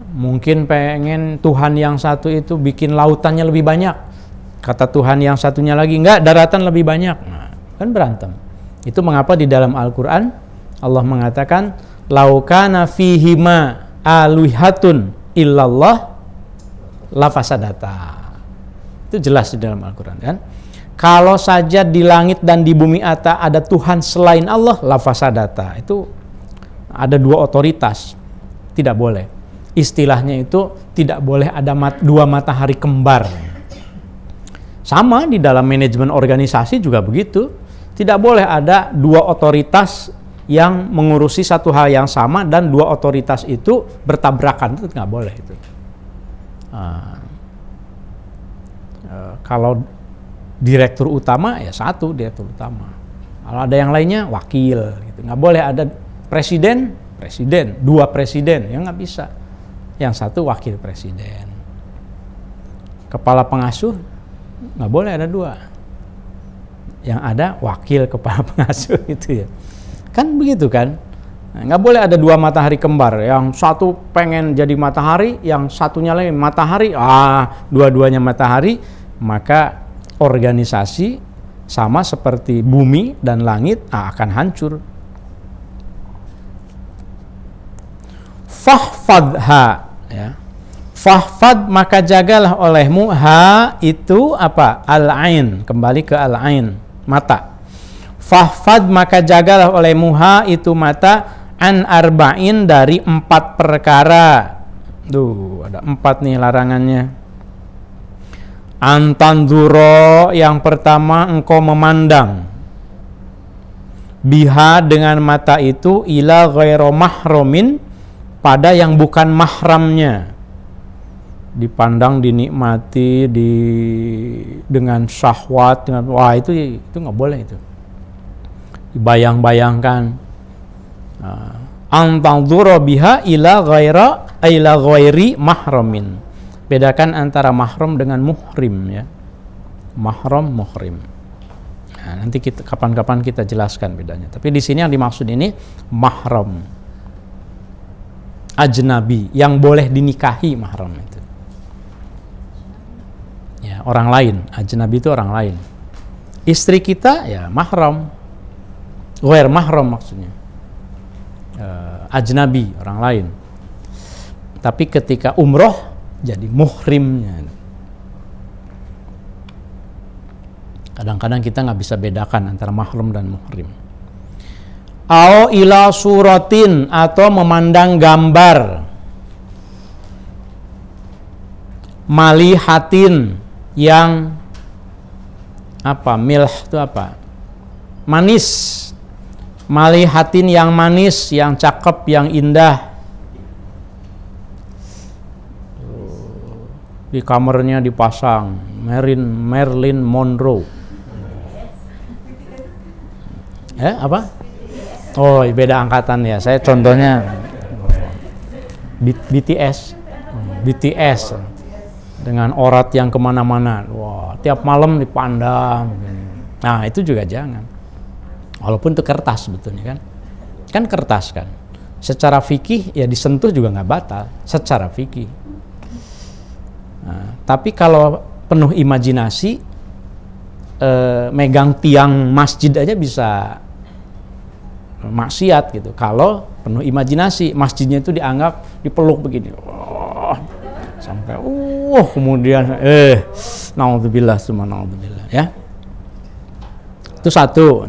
Mungkin pengen Tuhan yang satu itu bikin lautannya lebih banyak, kata Tuhan yang satunya lagi enggak, daratan lebih banyak. Kan berantem. Itu mengapa di dalam Al-Quran Allah mengatakan laukana fihima aluhatun illallah lafasadata. Itu jelas di dalam Al-Quran kan. Kalau saja di langit dan di bumi ada Tuhan selain Allah, lafasadata. Itu ada dua otoritas, tidak boleh. istilahnya itu tidak boleh ada dua matahari kembar. Sama di dalam manajemen organisasi juga begitu. Tidak boleh ada dua otoritas yang mengurusi satu hal yang sama dan dua otoritas itu bertabrakan. Itu nggak boleh itu. Kalau direktur utama ya satu direktur utama. Kalau ada yang lainnya wakil. Gitu. Nggak boleh ada presiden, dua presiden, ya nggak bisa. Yang satu wakil presiden. Kepala pengasuh nggak boleh ada dua. Yang ada wakil kepala pengasuh gitu ya. Kan begitu kan? Nggak boleh ada dua matahari kembar. Yang satu pengen jadi matahari, yang satunya lagi matahari. Dua-duanya matahari. Maka organisasi sama seperti bumi dan langit akan hancur. Fahfadha, ya. Fahfad maka jagalah olehmu ha itu apa? Al-ain, kembali ke al-ain, mata. Fahfad maka jagalah olehmu ha itu mata an arba'in dari 4 perkara. Ada 4 nih larangannya. Antanduro, yang pertama engkau memandang biha dengan mata itu ila ghairu mahramin, pada yang bukan mahramnya. Dipandang, dinikmati, dengan syahwat, dengan itu nggak boleh itu. Dibayang-bayangkan. Antanduro biha ila ghairi mahramin. Bedakan antara mahram dengan muhrim ya. Mahram, muhrim. Nah, nanti kapan-kapan kita jelaskan bedanya. Tapi di sini yang dimaksud ini mahram. Ajnabi, yang boleh dinikahi mahram itu. Ya, orang lain. Ajnabi itu orang lain. Istri kita ya mahram. Ghair mahram maksudnya. Ajnabi, orang lain. Tapi ketika umroh jadi muhrimnya. Kadang-kadang kita nggak bisa bedakan antara mahram dan muhrim. Au ila suratin, atau memandang gambar. Malihatin, yang apa? Milh itu apa? Manis. Malihatin yang manis, yang cakep, yang indah. Di kamarnya dipasang Marilyn Monroe. Apa? Oh, beda angkatan ya. Saya contohnya BTS dengan orat yang kemana-mana. Wah, tiap malam dipandang. Nah, itu juga jangan. Walaupun itu kertas sebetulnya kan. Kan kertas kan. Secara fikih ya disentuh juga nggak batal. Secara fikih. Nah, tapi kalau penuh imajinasi, megang tiang masjid aja bisa maksiat gitu. Kalau penuh imajinasi, masjidnya itu dianggap dipeluk begini, sampai kemudian naudzubillah summa naudzubillah ya. Itu satu,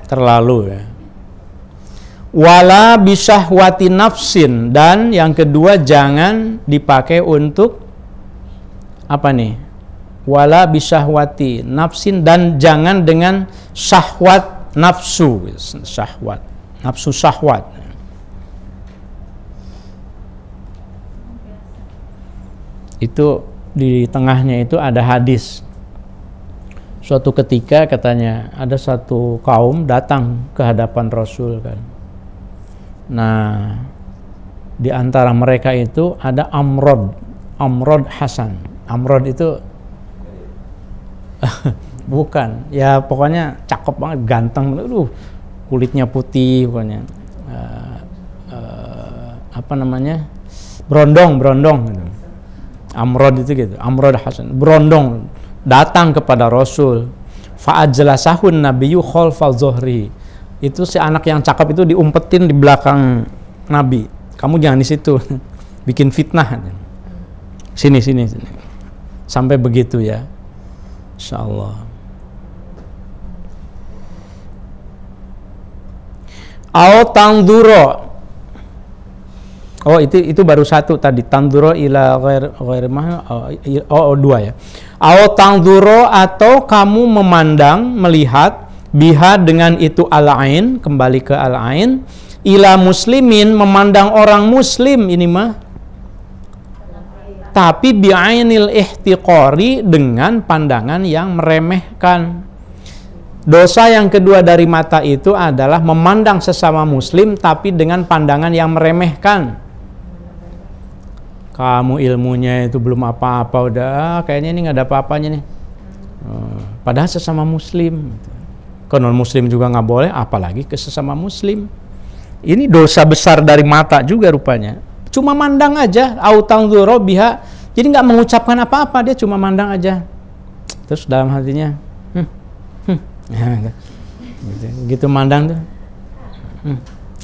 terlalu ya. Wala bisyahwati nafsin, dan yang kedua jangan dipakai untuk apa nih? Wala bisyahwati nafsin, dan jangan dengan syahwat nafsu, syahwat, nafsu syahwat. Itu di tengahnya itu ada hadis. Suatu ketika katanya ada satu kaum datang ke hadapan Rasul kan. Nah, di antara mereka itu ada Amrod Hasan. Amrod itu bukan, ya pokoknya cakep banget, ganteng, kulitnya putih pokoknya. Apa namanya? Brondong gitu. Amrod itu gitu, Amrod Hasan, brondong, datang kepada Rasul. Fa'ajlasahun nabiyyu khalfal zuhri. Itu si anak yang cakep itu diumpetin di belakang Nabi. Kamu jangan di situ, bikin fitnah. Sini. Sampai begitu ya. Insyaallah. Au tangduro, Oh, itu baru satu tadi, tanzuro ila ghair dua ya. Au tanzuro, atau kamu memandang, melihat, biha dengan itu al-ain, kembali ke al-ain, ila muslimin, memandang orang muslim ini mah, tapi bi'ainil ihtiqari, dengan pandangan yang meremehkan. Dosa yang kedua dari mata itu adalah memandang sesama muslim tapi dengan pandangan yang meremehkan. Kamu ilmunya itu belum apa-apa, udah kayaknya ini nggak ada apa-apanya nih. Padahal sesama muslim. Ke non muslim juga nggak boleh, apalagi ke sesama muslim. Ini dosa besar dari mata juga rupanya. Cuma mandang aja, autangzuro biha. Jadi nggak mengucapkan apa-apa, dia cuma mandang aja. Terus dalam hatinya, gitu mandang tuh.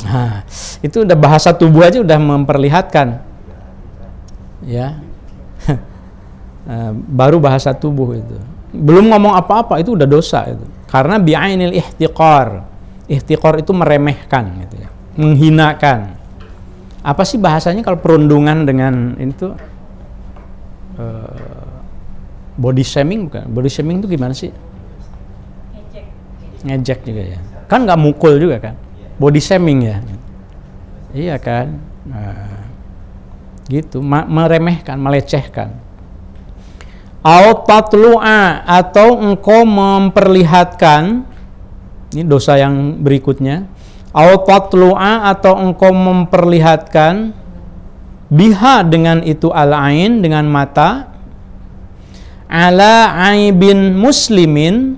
Nah, itu udah bahasa tubuh aja udah memperlihatkan. Ya, baru bahasa tubuh itu. Belum ngomong apa-apa itu udah dosa itu. Karena bi'ainil ihtiqar. Ihtiqar itu meremehkan gitu ya. Menghinakan. Apa sih bahasanya kalau perundungan dengan itu? Body shaming bukan? Body shaming itu gimana sih? Ngejek juga ya. Kan nggak mukul juga kan? Body shaming ya. Iya kan? Nah, gitu, meremehkan, melecehkan. Au tatlu'a, atau engkau memperlihatkan, ini dosa yang berikutnya. Au tatlu'a, atau engkau memperlihatkan, biha dengan itu al-ain, dengan mata, ala aibin muslimin,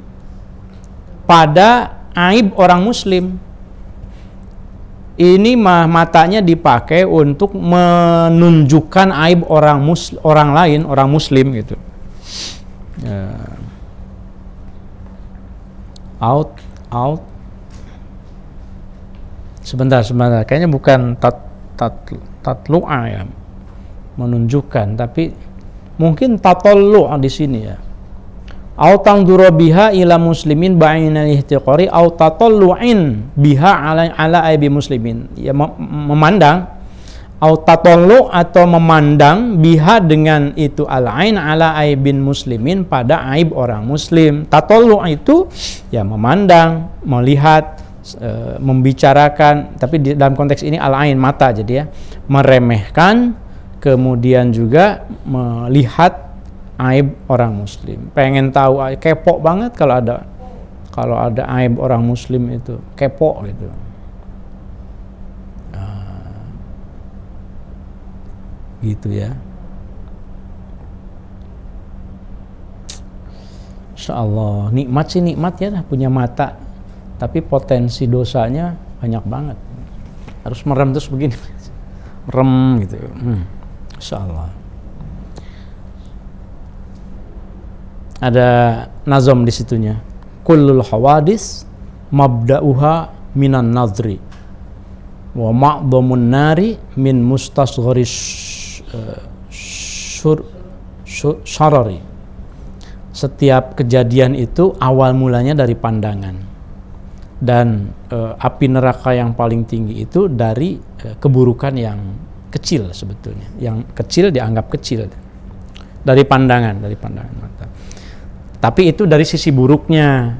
pada aib orang muslim. Ini matanya dipakai untuk menunjukkan aib orang lain, orang muslim gitu. Out. Sebentar. Kayaknya bukan tatlu'a ya, menunjukkan, tapi mungkin tatallu' di sini ya. Au tangduru biha ila muslimin ba'inal ihtiqari au tatallu'in biha ala aibi muslimin. Ya, memandang, au tatallu', atau memandang, biha dengan itu al-ain ala aibin muslimin, pada aib orang muslim. Tatallu' itu ya memandang, melihat, membicarakan, tapi dalam konteks ini al-ain, mata, jadi ya meremehkan, kemudian juga melihat aib orang muslim. Pengen tahu, kepo banget kalau ada aib orang muslim itu, kepo gitu. Gitu ya. Insyaallah nikmat sih, nikmat ya punya mata, tapi potensi dosanya banyak banget. Harus merem terus begini, merem gitu. Insyaallah. Ada nazam di situnya. Kullul hawadis mabda'uha minan nadri wa ma'dhamun nari min mustasgharis syarari. Setiap kejadian itu awal mulanya dari pandangan, dan api neraka yang paling tinggi itu dari keburukan yang kecil sebetulnya. Yang kecil dianggap kecil dari pandangan mata. Tapi itu dari sisi buruknya.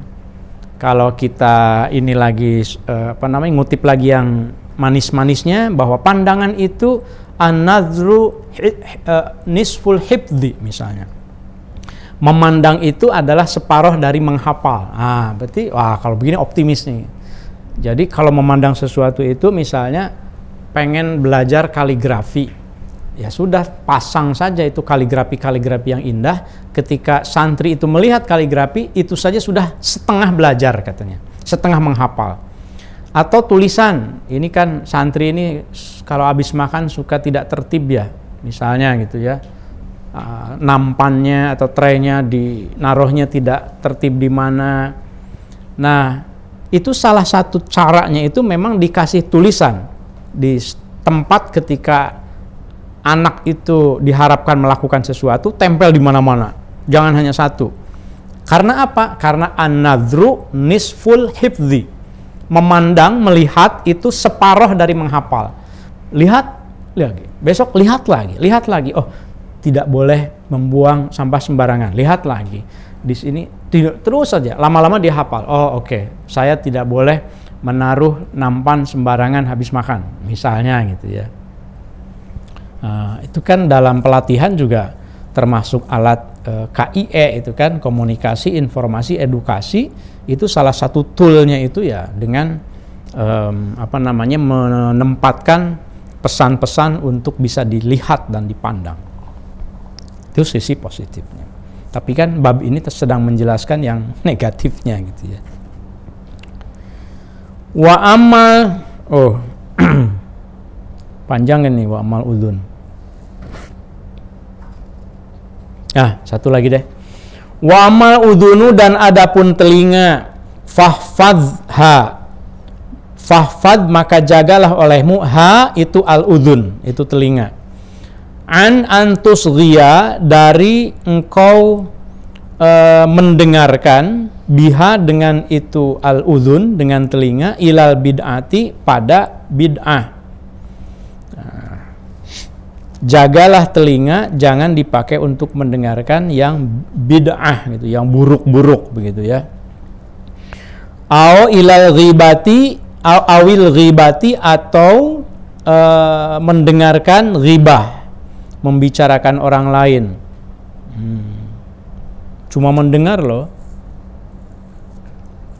Kalau kita ini lagi ngutip lagi yang manis-manisnya, bahwa pandangan itu an-nadhru nisful hifdzi misalnya. Memandang itu adalah separuh dari menghafal. Berarti kalau begini optimis nih. Jadi kalau memandang sesuatu itu, misalnya pengen belajar kaligrafi, ya sudah pasang saja itu kaligrafi yang indah. Ketika santri itu melihat kaligrafi, itu saja sudah setengah belajar katanya, setengah menghafal. Atau tulisan, ini kan santri ini kalau habis makan suka tidak tertib ya, misalnya gitu ya, nampannya atau traynya naruhnya tidak tertib di mana. Nah, itu salah satu caranya itu memang dikasih tulisan di tempat ketika anak itu diharapkan melakukan sesuatu, tempel di mana-mana, jangan hanya satu. Karena apa? Karena an-nadhru nisful hifdzi. Memandang, melihat itu separuh dari menghafal. Lihat Besok lihat lagi. Oh, tidak boleh membuang sampah sembarangan. Lihat lagi. Di sini terus saja. Lama-lama dia hafal. Oh, oke. Saya tidak boleh menaruh nampan sembarangan habis makan, misalnya gitu ya. Itu kan dalam pelatihan juga termasuk alat KIE itu kan, komunikasi, informasi, edukasi. Itu salah satu toolnya itu ya dengan menempatkan pesan-pesan untuk bisa dilihat dan dipandang. Itu sisi positifnya. Tapi kan bab ini sedang menjelaskan yang negatifnya gitu ya. Wa amal panjang ini wa amal udhun. Satu lagi deh. Wa amal udhunu, dan adapun telinga, fahfadha. Fahfad, maka jagalah olehmu, ha itu al-udhun, itu telinga. Antusghiya, dari engkau mendengarkan, biha dengan itu al-udhun, dengan telinga, ilal bid'ati, pada bid'ah. Jagalah telinga, jangan dipakai untuk mendengarkan yang bid'ah gitu, yang buruk-buruk begitu ya. Au ilal ghibati, awil ghibati, atau mendengarkan ghibah, membicarakan orang lain. Cuma mendengar loh,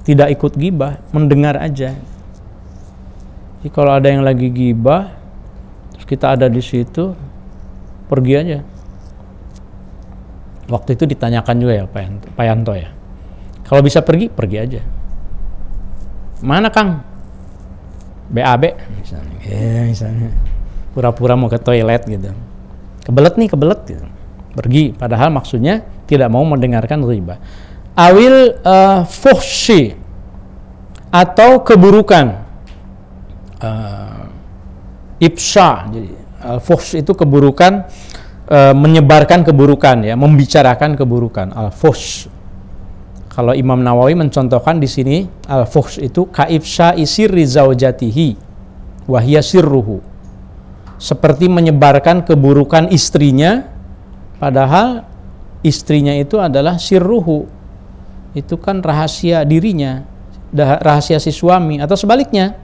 tidak ikut ghibah, mendengar aja. Jadi kalau ada yang lagi ghibah, terus kita ada di situ, pergi aja. Waktu itu ditanyakan juga ya Pak Yanto ya, kalau bisa pergi aja. Mana Kang? BAB misalnya, pura-pura mau ke toilet gitu, kebelet gitu. Pergi, padahal maksudnya tidak mau mendengarkan ghibah. Awil fuhshi, atau keburukan, ifsha. Jadi al-fuhsh itu keburukan, menyebarkan keburukan ya, membicarakan keburukan. Al-fuhsh, kalau Imam Nawawi mencontohkan di sini, al-fuhsh itu kaifsha isirri zaujatihi wa hiya sirruhu, seperti menyebarkan keburukan istrinya, padahal istrinya itu adalah sirruhu, itu kan rahasia dirinya, rahasia si suami. Atau sebaliknya,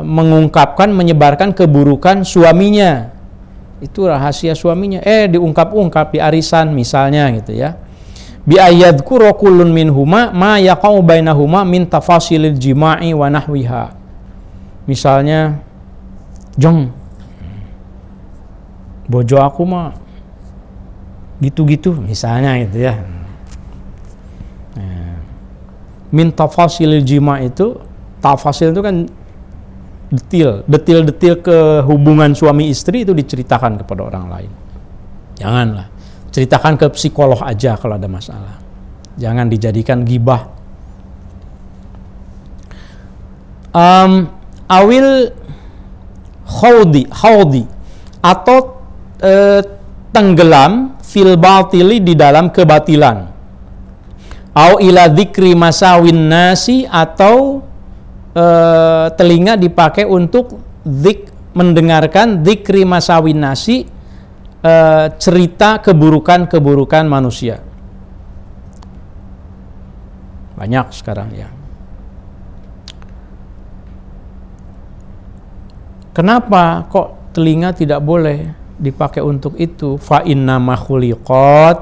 mengungkapkan, menyebarkan keburukan suaminya, itu rahasia suaminya, diungkap-ungkap di arisan misalnya gitu ya. Bi ayyadhkuru kullun minhuma ma yaqau bainahuma min tafasilil jima'i wa nahwiha. Misalnya, Jong, bojo aku mah gitu-gitu misalnya gitu ya. Min tafasilil jima' itu, tafasil itu kan detail ke hubungan suami istri itu diceritakan kepada orang lain. Janganlah, ceritakan ke psikolog aja kalau ada masalah. Jangan dijadikan ghibah. Awil khawdi, atau tenggelam fil batili, di dalam kebatilan. Au ila dzikri masawin nasi, atau telinga dipakai untuk mendengarkan dzikri masawin nasi, cerita keburukan-keburukan manusia. Banyak sekarang ya. Kenapa kok telinga tidak boleh dipakai untuk itu? Fa inna ma khuliqat,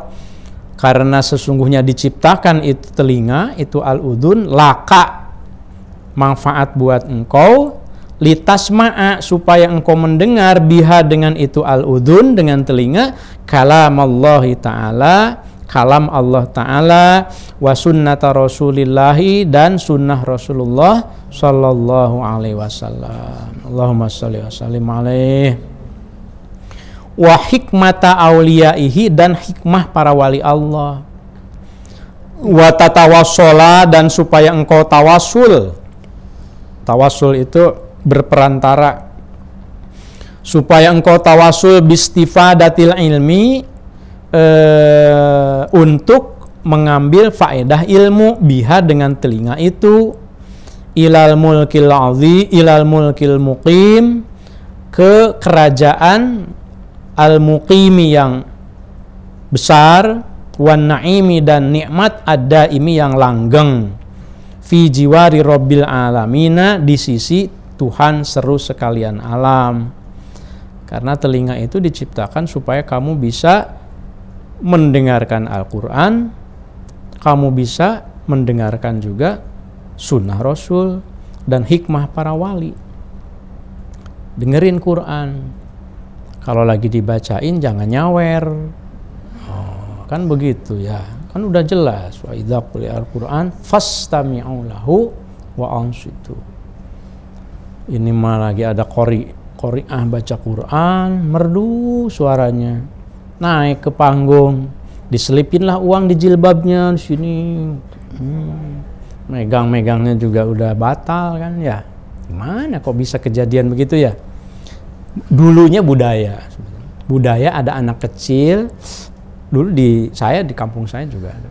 karena sesungguhnya diciptakan itu telinga, itu al-udhun, laka, manfaat buat engkau, litasma'a, supaya engkau mendengar, biha dengan itu al-udhun, dengan telinga, kalamallahi ta'ala, kalam Allah Ta'ala, wa sunnata rasulillahi, dan sunnah Rasulullah sallallahu alaihi wasallam. Allahumma sholli wa sallim alaihi. Wa hikmata auliyaihi, dan hikmah para wali Allah. Wa tatawassola, dan supaya engkau tawasul. Tawasul itu berperantara. Supaya engkau tawasul bistifadatil ilmi, untuk mengambil faedah ilmu, biha dengan telinga itu, ilal mulkil azim, ilal mulkil muqim, ke kerajaan al-muqimi yang besar, wan naimi dan nikmat ad-daimi yang langgeng, fi jiwari rabbil alamina di sisi Tuhan seru sekalian alam. Karena telinga itu diciptakan supaya kamu bisa mendengarkan Al-Quran, kamu bisa mendengarkan juga sunnah Rasul dan hikmah para wali. Dengerin Quran, kalau lagi dibacain jangan nyawer. Kan begitu ya, kan udah jelas, wa idza quri'al Qur'an fastami'u lahu wa ansitu. Ini mah lagi ada qari'ah baca Quran, merdu suaranya, naik ke panggung, diselipinlah uang di jilbabnya di sini, megang-megangnya juga udah batal kan ya. Gimana kok bisa kejadian begitu ya? Dulunya budaya ada anak kecil. Dulu di kampung saya juga ada.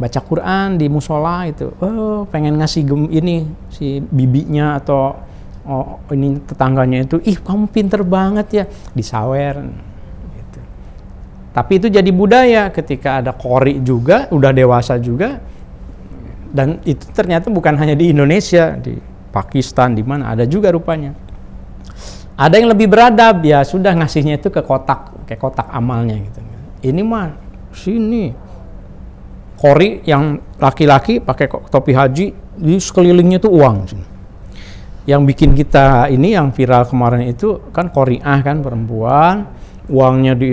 Baca Quran di musola itu. Oh, pengen ngasih ini si bibinya atau ini tetangganya itu, ih kamu pinter banget ya, disawer gitu. Tapi itu jadi budaya ketika ada qori juga, udah dewasa juga. Dan itu ternyata bukan hanya di Indonesia, di Pakistan, di mana ada juga rupanya. Ada yang lebih beradab, ya sudah ngasihnya itu ke kotak amalnya gitu. Ini mah sini qori yang laki-laki pakai topi haji, di sekelilingnya tuh uang. Yang bikin kita ini yang viral kemarin itu kan qori'ah kan, perempuan, uangnya di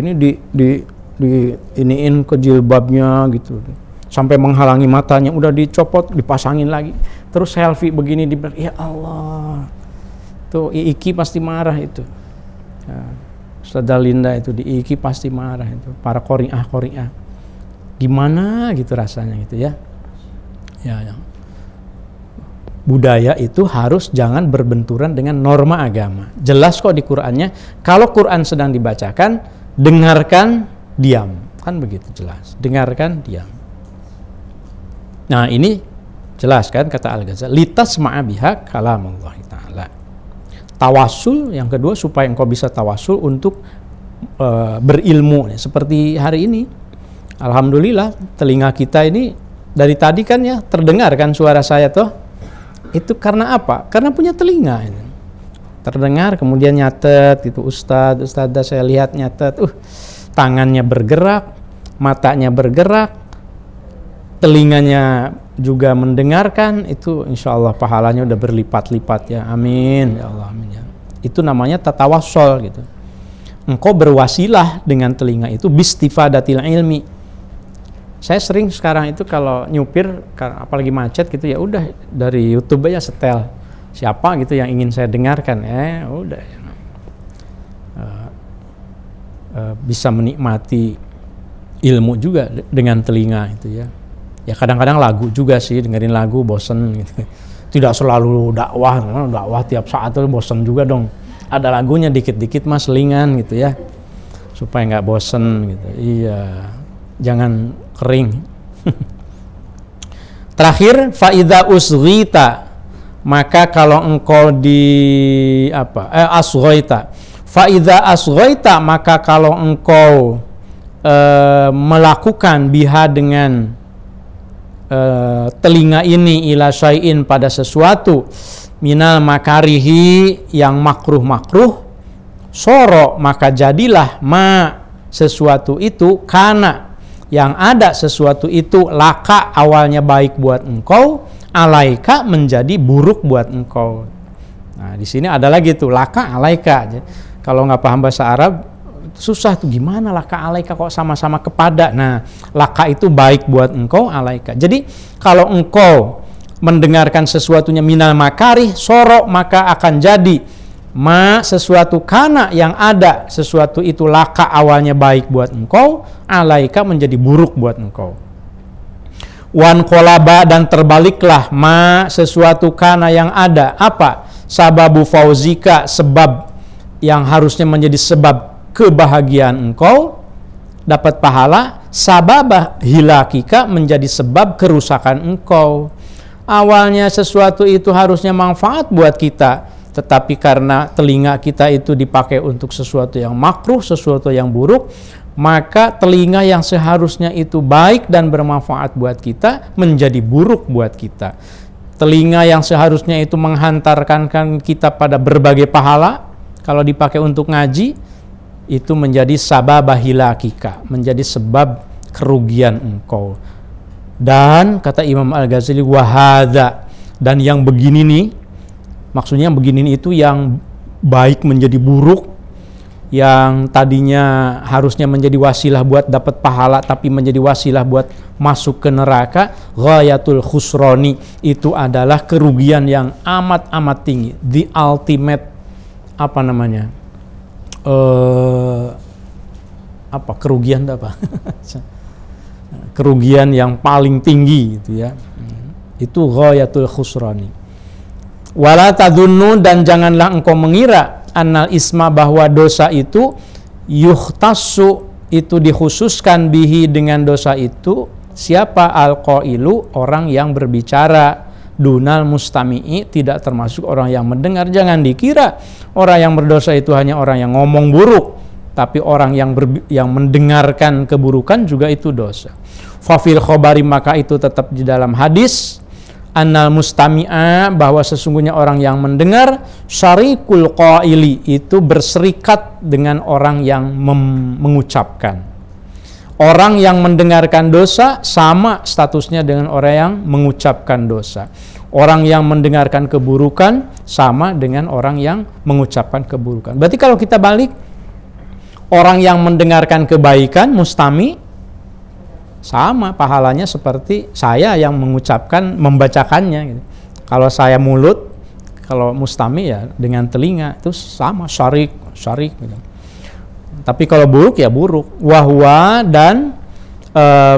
iniin ke jilbabnya gitu. Sampai menghalangi matanya, udah dicopot, dipasangin lagi. Terus selfie begini ya Allah. Tuh Iki pasti marah itu. Ya. Ustazah Linda itu di Iki pasti marah itu, para qori'ah. Gimana gitu rasanya gitu ya. Ya. Budaya itu harus jangan berbenturan dengan norma agama. Jelas kok di Qur'annya, kalau Qur'an sedang dibacakan, dengarkan, diam. Kan begitu jelas. Dengarkan, diam. Nah, ini jelas kan kata Al-Ghazali, litasma'a biha kalamullah ta'ala. Tawasul yang kedua supaya engkau bisa tawasul untuk berilmu. Seperti hari ini, alhamdulillah telinga kita ini dari tadi kan ya terdengar kan suara saya toh. Itu karena apa? Karena punya telinga ini. Terdengar kemudian nyatet itu ustadzah saya lihat nyatet, tangannya bergerak, matanya bergerak, telinganya juga mendengarkan, itu insya Allah pahalanya udah berlipat-lipat ya, amin ya Allah, amin ya. Itu namanya tatawassul gitu. Engkau berwasilah dengan telinga itu bistifadatil ilmi. Saya sering sekarang itu kalau nyupir, apalagi macet gitu ya, udah dari YouTube aja setel siapa gitu yang ingin saya dengarkan, udah bisa menikmati ilmu juga dengan telinga itu ya. Ya kadang-kadang lagu juga sih, dengerin lagu bosen gitu. Tidak selalu dakwah tiap saat tuh bosen juga dong. Ada lagunya dikit-dikit mas selingan gitu ya, supaya nggak bosen gitu. Iya, jangan kering. Terakhir, faida usghita, maka kalau engkau asghaita, faida asghaita, maka kalau engkau melakukan biha dengan telinga ini ila syai'in pada sesuatu minal makarihi yang makruh soro, maka jadilah sesuatu itu kana yang ada sesuatu itu laka awalnya baik buat engkau, alaika menjadi buruk buat engkau. Nah di sini ada lagi tuh laka alaika. Kalau nggak paham bahasa Arab susah tuh, gimana laka alaika kok sama-sama kepada. Nah laka itu baik buat engkau, alaika. Jadi kalau engkau mendengarkan sesuatunya minal makarih soro, maka akan jadi sesuatu kana yang ada sesuatu itu laka awalnya baik buat engkau, alaika menjadi buruk buat engkau. Wan kolaba, dan terbaliklah sesuatu kana yang ada apa sababu fauzika, sebab yang harusnya menjadi sebab kebahagiaan engkau dapat pahala, sababah hilakika menjadi sebab kerusakan engkau. Awalnya sesuatu itu harusnya manfaat buat kita, tetapi karena telinga kita itu dipakai untuk sesuatu yang makruh, sesuatu yang buruk, maka telinga yang seharusnya itu baik dan bermanfaat buat kita menjadi buruk buat kita. Telinga yang seharusnya itu menghantarkan kita pada berbagai pahala, kalau dipakai untuk ngaji, itu menjadi sababah hilakika, menjadi sebab kerugian engkau. Dan kata Imam Al-Ghazali, wahada, dan yang begini nih, maksudnya begini itu yang baik menjadi buruk, yang tadinya harusnya menjadi wasilah buat dapat pahala tapi menjadi wasilah buat masuk ke neraka, ghayatul khusroni, itu adalah kerugian yang amat tinggi, the ultimate kerugian apa? Kerugian yang paling tinggi gitu ya. Itu ghayatul khusrani. Wala tadunnu, dan janganlah engkau mengira annal isma, bahwa dosa itu yukhtassu, itu dikhususkan bihi, dengan dosa itu siapa? Al-qailu, orang yang berbicara, dunal mustami'i, tidak termasuk orang yang mendengar. Jangan dikira orang yang berdosa itu hanya orang yang ngomong buruk, tapi orang yang mendengarkan keburukan juga itu dosa. Fafil khobari, maka itu tetap di dalam hadis, annal mustami'a, bahwa sesungguhnya orang yang mendengar, syarikul qaili, itu berserikat dengan orang yang mengucapkan. Orang yang mendengarkan dosa sama statusnya dengan orang yang mengucapkan dosa. Orang yang mendengarkan keburukan sama dengan orang yang mengucapkan keburukan. Berarti kalau kita balik, orang yang mendengarkan kebaikan, mustami, sama pahalanya seperti saya yang mengucapkan, membacakannya gitu. Kalau saya mulut, kalau mustami ya dengan telinga, itu sama, syarik gitu. Tapi kalau buruk ya buruk. Wahwa, dan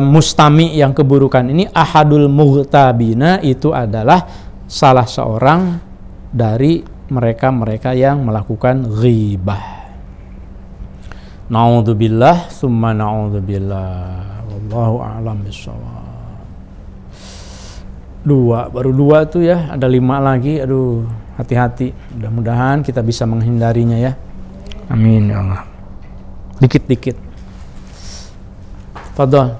mustami yang keburukan ini, ahadul mughtabina, itu adalah salah seorang dari mereka-mereka yang melakukan ghibah. Na'udzubillah summa na'udzubillah. Wallahu a'lam bishawab. Baru dua tuh ya, ada 5 lagi. Aduh, hati-hati. Mudah-mudahan kita bisa menghindarinya ya. Amin ya Allah. Dikit-dikit. Fadhol.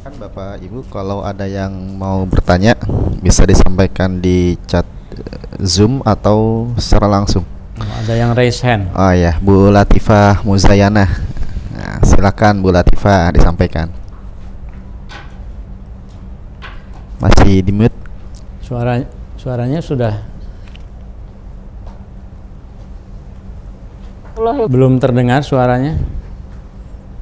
Kan Bapak Ibu, kalau ada yang mau bertanya bisa disampaikan di chat Zoom atau secara langsung. Ada yang raise hand. Oh ya, Bu Latifah Muzayana. Nah, silakan Bu Latifah disampaikan. Masih di mute. Suaranya sudah belum terdengar suaranya.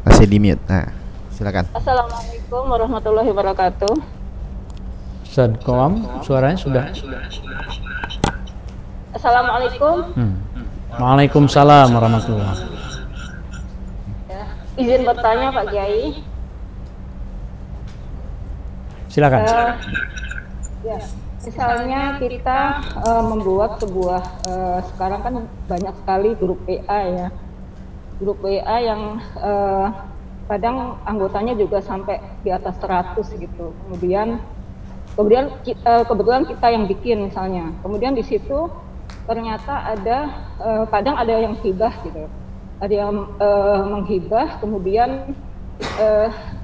Masih di mute. Nah, silakan. Assalamualaikum warahmatullahi wabarakatuh. Ustaz Qawam, suaranya sudah. Assalamualaikum. Waalaikumsalam warahmatullahi wabarakatuh. Izin bertanya Pak Kiai. Silakan. Ya, misalnya kita membuat sebuah sekarang kan banyak sekali grup WA ya. Grup WA yang kadang anggotanya juga sampai di atas 100 gitu. Kemudian kebetulan kita yang bikin misalnya. Kemudian di situ ternyata ada kadang ada yang hibah gitu. Ada yang menghibah, kemudian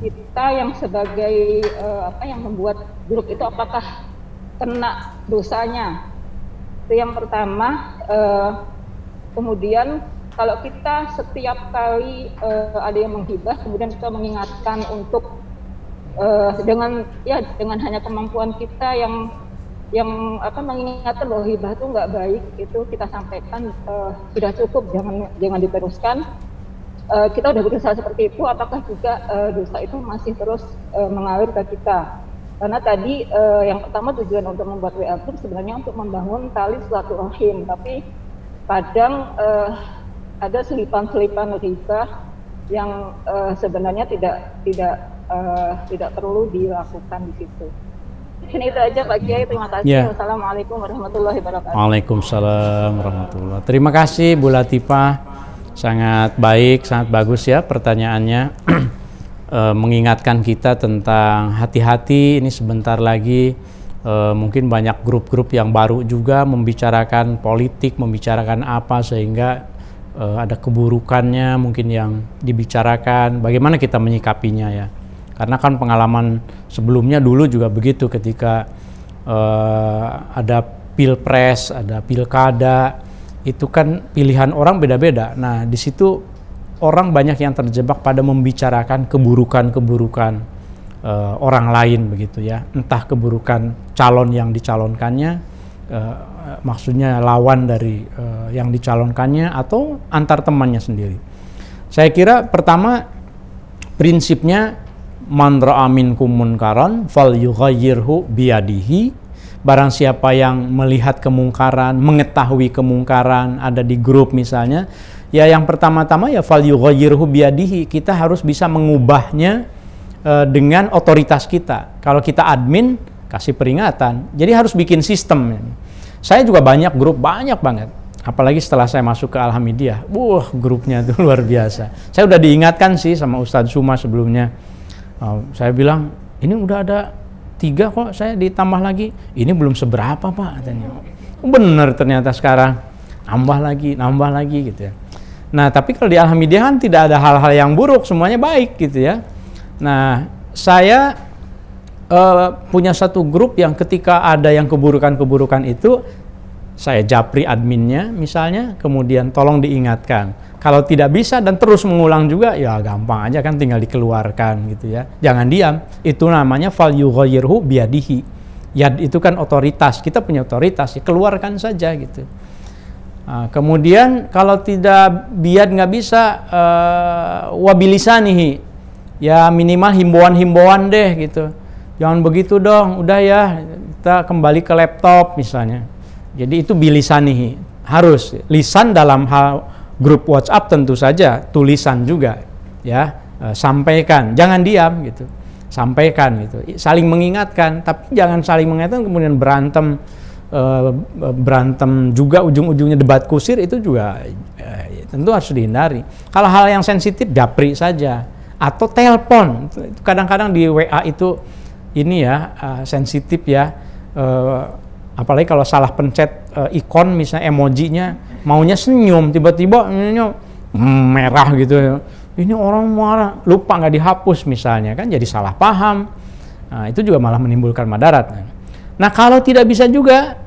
kita yang sebagai yang membuat grup itu apakah kena dosanya? Itu yang pertama. Kemudian kalau kita setiap kali ada yang menghibah, kemudian kita mengingatkan untuk dengan hanya kemampuan kita yang mengingatkan bahwa hibah itu nggak baik, itu kita sampaikan sudah cukup, jangan diteruskan. Kita udah berusaha seperti itu, apakah juga dosa itu masih terus mengalir ke kita? Karena tadi yang pertama tujuan untuk membuat WA group sebenarnya untuk membangun tali silaturahim, tapi kadang ada selipan-selipan hibah yang sebenarnya tidak perlu dilakukan di situ. Ini itu aja Pak Kiai, terima kasih. Ya. Wassalamualaikum warahmatullahi wabarakatuh. Waalaikumsalam warahmatullahi wabarakatuh. Terima kasih Bu Latifah, sangat baik, sangat bagus ya pertanyaannya. Mengingatkan kita tentang hati-hati, ini sebentar lagi Mungkin banyak grup-grup yang baru juga membicarakan politik, membicarakan apa, sehingga ada keburukannya mungkin yang dibicarakan. Bagaimana kita menyikapinya ya? Karena kan pengalaman sebelumnya dulu juga begitu, ketika ada pilpres, ada pilkada, itu kan pilihan orang beda-beda. Nah, di situ orang banyak yang terjebak pada membicarakan keburukan-keburukan orang lain begitu ya, entah keburukan calon yang dicalonkannya, maksudnya lawan dari yang dicalonkannya, atau antar temannya sendiri. Saya kira pertama prinsipnya man ra'a minkum munkaran falyughayyirhu biyadihi. Barang siapa yang melihat kemungkaran, mengetahui kemungkaran ada di grup misalnya, ya yang pertama-tama ya falyughayyirhu biyadihi, kita harus bisa mengubahnya dengan otoritas kita. Kalau kita admin, kasih peringatan. Jadi harus bikin sistem. Saya juga banyak grup, banyak banget. Apalagi setelah saya masuk ke Alhamidiyah, grupnya itu luar biasa. Saya udah diingatkan sih sama Ustadz Suma sebelumnya. Saya bilang, ini udah ada 3 kok, saya ditambah lagi. Ini belum seberapa Pak, katanya. Bener ternyata sekarang, nambah lagi gitu ya. Nah, tapi kalau di Alhamidiyah kan tidak ada hal-hal yang buruk, semuanya baik gitu ya. Nah, saya punya satu grup yang ketika ada yang keburukan-keburukan itu, saya japri adminnya misalnya, kemudian tolong diingatkan. Kalau tidak bisa dan terus mengulang juga, ya gampang aja kan, tinggal dikeluarkan gitu ya. Jangan diam, itu namanya falyughayyirhu biyadihi. Yad itu kan otoritas, kita punya otoritas, ya keluarkan saja gitu. Nah, kemudian kalau tidak biad nggak bisa, wabilisanihi. Ya minimal himbauan-himbauan deh gitu. Jangan begitu dong, udah ya kita kembali ke laptop misalnya. Jadi itu bilisanihi. Harus lisan dalam hal grup WhatsApp tentu saja, tulisan juga ya. Sampaikan, jangan diam gitu. Sampaikan gitu. Saling mengingatkan, tapi jangan saling mengingatkan kemudian berantem juga, ujung-ujungnya debat kusir, itu juga tentu harus dihindari. Kalau hal yang sensitif japri saja. Atau telepon, kadang-kadang di WA itu ini ya sensitif ya, apalagi kalau salah pencet ikon misalnya, emojinya maunya senyum, tiba-tiba merah gitu, ini orang marah, lupa nggak dihapus misalnya, kan jadi salah paham. Nah, itu juga malah menimbulkan madarat. Nah, kalau tidak bisa juga,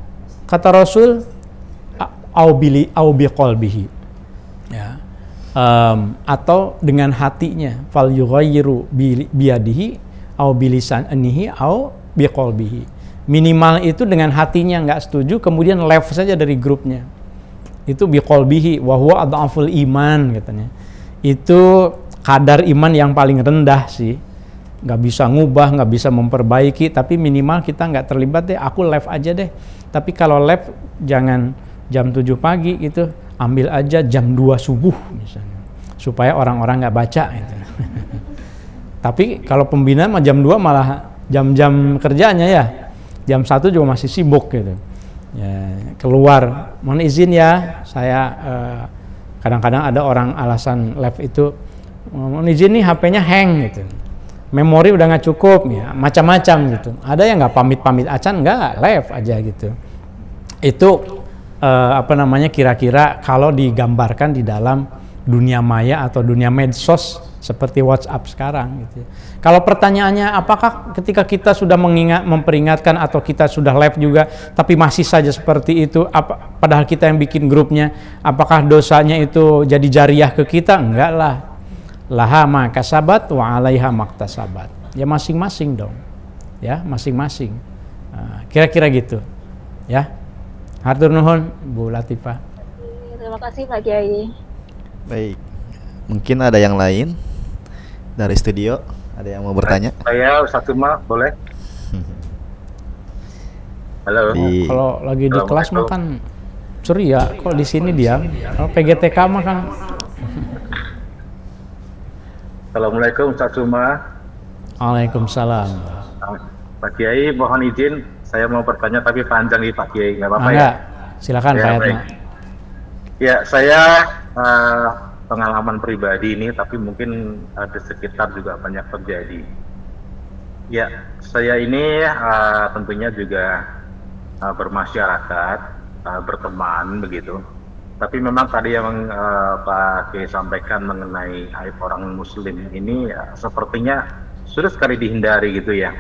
kata Rasul, au biqalbihi, ya. Atau dengan hatinya, fal yughayyiru biyadihi au bilisanihi au biqalbihi. Minimal itu dengan hatinya nggak setuju, kemudian left saja dari grupnya. Itu biqalbihi wa huwa adhaful iman katanya. Itu kadar iman yang paling rendah sih. Nggak bisa ngubah, nggak bisa memperbaiki, tapi minimal kita nggak terlibat deh, aku left aja deh. Tapi kalau left jangan jam 7 pagi gitu, ambil aja jam 2 subuh misalnya, supaya orang-orang nggak baca gitu. Tapi kalau pembinaan mah jam 2 malah jam-jam kerjanya ya, jam 1 juga masih sibuk gitu ya, keluar, mohon izin ya saya, kadang-kadang ada orang alasan live itu, mohon izin nih HP-nya hang gitu, memori udah nggak cukup ya, macam-macam gitu. Ada yang nggak pamit-pamit acan, nggak live aja gitu. Itu kira-kira kalau digambarkan di dalam dunia maya atau dunia medsos seperti WhatsApp sekarang gitu. Kalau pertanyaannya apakah ketika kita sudah memperingatkan atau kita sudah live juga tapi masih saja seperti itu, padahal kita yang bikin grupnya, apakah dosanya itu jadi jariah ke kita? Enggak lah. Laha ma kasabat wa 'alaiha maktasabat. Ya masing-masing dong. Ya, masing-masing. Kira-kira gitu. Ya. Hatur nuhun Bu Latifah. Terima kasih Pak Kiai. Baik. Mungkin ada yang lain dari studio, ada yang mau bertanya? Saya Ustaz Suma, boleh? Halo. Kalau lagi di kelas mah kan ceria, kok di sini diam. Kalau PGTK mah kan. Assalamualaikum Ustaz Suma. Waalaikumsalam. Pak Kiai, mohon izin saya mau bertanya tapi panjang nih Pak Kiai, nggak apa-apa ya? Silakan Pak Yatma. Ya, saya pengalaman pribadi ini, tapi mungkin di sekitar juga banyak terjadi. Ya, saya ini tentunya juga bermasyarakat, berteman begitu. Tapi memang tadi yang Pak Kiai sampaikan mengenai aib orang Muslim ini sepertinya sudah sekali dihindari gitu ya.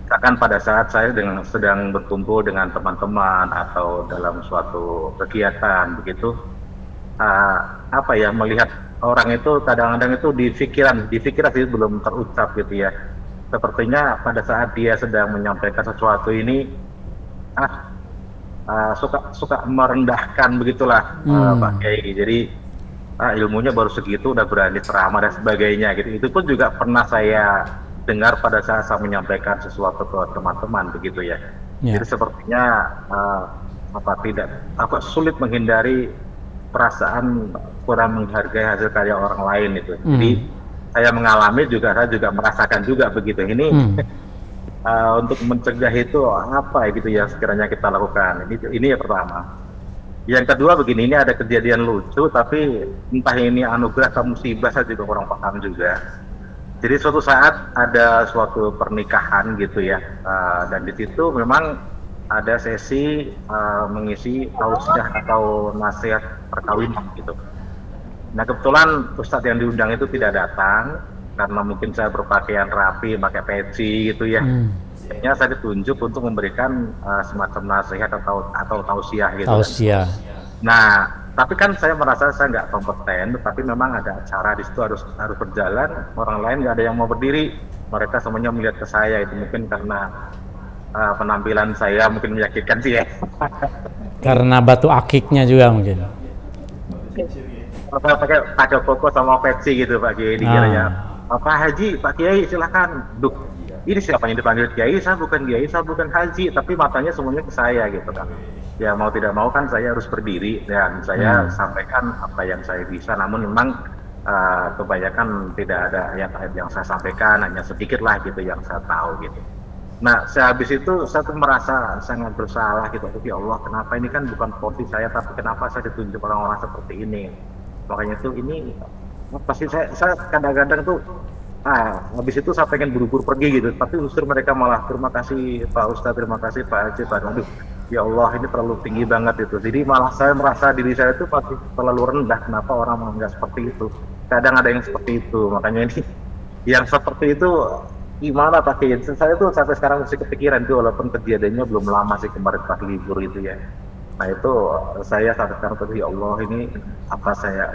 Bahkan pada saat saya sedang berkumpul dengan teman-teman atau dalam suatu kegiatan begitu, apa ya, melihat orang itu kadang-kadang itu di pikiran sih belum terucap gitu ya. Sepertinya pada saat dia sedang menyampaikan sesuatu ini suka merendahkan begitulah Pak Kiai. Jadi ilmunya baru segitu udah berani ceramah dan sebagainya gitu. Itu pun juga pernah saya dengar pada saat saya menyampaikan sesuatu ke teman-teman begitu ya. Jadi sepertinya sulit menghindari perasaan kurang menghargai hasil karya orang lain itu. Jadi saya mengalami juga, saya juga merasakan juga begitu. Ini untuk mencegah itu apa gitu ya sekiranya kita lakukan. Ini yang pertama. Yang kedua begini, ini ada kejadian lucu tapi entah ini anugerah atau musibah saya juga kurang paham juga. Jadi suatu saat ada suatu pernikahan gitu ya, dan di situ memang ada sesi mengisi tausiah atau nasihat perkawinan gitu. Nah kebetulan ustadz yang diundang itu tidak datang karena mungkin saya berpakaian rapi, pakai peci gitu ya. Akhirnya saya ditunjuk untuk memberikan semacam nasihat atau tausiah gitu. Tausiah. Nah, tapi kan saya merasa saya nggak kompeten, tapi memang ada acara di situ harus berjalan. Orang lain nggak ada yang mau berdiri. Mereka semuanya melihat ke saya, itu mungkin karena penampilan saya mungkin meyakinkan sih ya. Karena batu akiknya juga mungkin. Pakai koko sama peci gitu Pak Kiai, dikiranya Pak Haji, Pak Kiai silakan. Duh, ini siapa yang dipanggil Kiai? Saya bukan Kiai, saya bukan Haji, tapi matanya semuanya ke saya gitu kan. Ya mau tidak mau kan saya harus berdiri dan saya sampaikan apa yang saya bisa. Namun memang kebanyakan tidak ada yang saya sampaikan, hanya sedikit lah gitu yang saya tahu gitu. Nah, habis itu saya tuh merasa sangat bersalah gitu. Ya Allah, kenapa ini kan bukan porsi saya, tapi kenapa saya ditunjuk orang-orang seperti ini? Makanya tuh ini pasti saya kadang-kadang tuh habis itu saya pengen buru-buru pergi gitu, tapi justru mereka malah terima kasih Pak Ustadz, terima kasih Pak Haji, Pak. Aduh, ya Allah ini terlalu tinggi banget itu. Jadi malah saya merasa diri saya itu pasti terlalu rendah. Kenapa orang menganggap seperti itu? Kadang ada yang seperti itu. Makanya ini yang seperti itu gimana Pak Kiai? Saya tuh sampai sekarang masih kepikiran tuh, walaupun kejadiannya belum lama sih, kemarin pas libur itu ya. Nah itu saya sampai sekarang tuh, ya Allah ini apa saya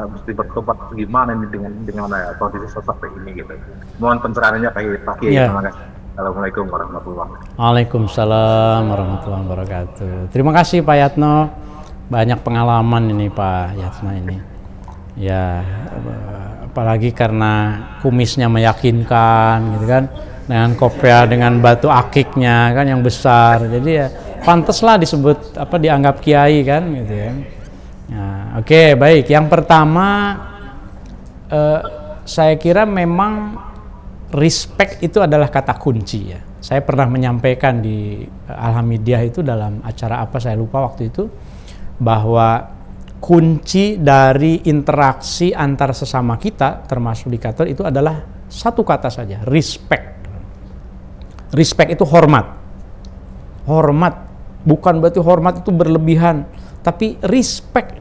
mesti bertobat gimana ini dengan kondisi seperti ini gitu. Mohon pencerahannya Pak Kiai. Terima kasih. Assalamualaikum warahmatullahi wabarakatuh. Waalaikumsalam warahmatullahi wabarakatuh. Terima kasih Pak Yatno. Banyak pengalaman ini Pak Yatno ini. Ya, apalagi karena kumisnya meyakinkan gitu kan, dengan kopiah dengan batu akiknya kan yang besar. Jadi ya pantaslah disebut dianggap kiai kan gitu ya. Nah, oke, baik. Yang pertama saya kira memang respect itu adalah kata kunci ya. Saya pernah menyampaikan di Alhamdulillah itu dalam acara apa saya lupa waktu itu, bahwa kunci dari interaksi antar sesama kita termasuk di kantor itu adalah satu kata saja, respect. Respect itu hormat. Hormat, bukan berarti hormat itu berlebihan, tapi respect.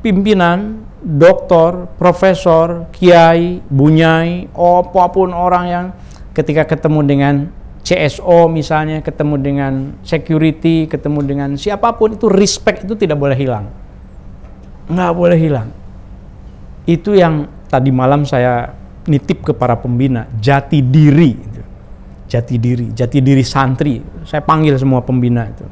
Pimpinan, doktor, profesor, kiai, bunyai, apapun orang yang ketika ketemu dengan CSO misalnya, ketemu dengan security, ketemu dengan siapapun, itu respect itu tidak boleh hilang. Nggak boleh hilang. Itu yang tadi malam saya nitip ke para pembina, jati diri. Jati diri santri. Saya panggil semua pembina itu,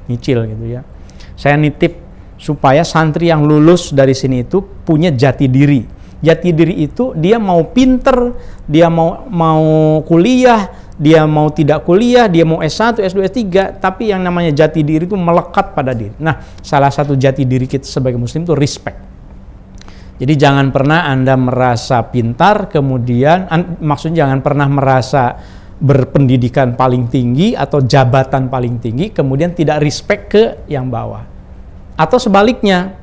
nyicil gitu ya. Saya nitip supaya santri yang lulus dari sini itu punya jati diri. Jati diri itu dia mau pinter, dia mau kuliah, dia mau tidak kuliah, dia mau S1, S2, S3, tapi yang namanya jati diri itu melekat pada diri. Nah, salah satu jati diri kita sebagai muslim itu respect. Jadi jangan pernah Anda merasa pintar, kemudian maksudnya jangan pernah merasa berpendidikan paling tinggi atau jabatan paling tinggi, kemudian tidak respect ke yang bawah. Atau sebaliknya,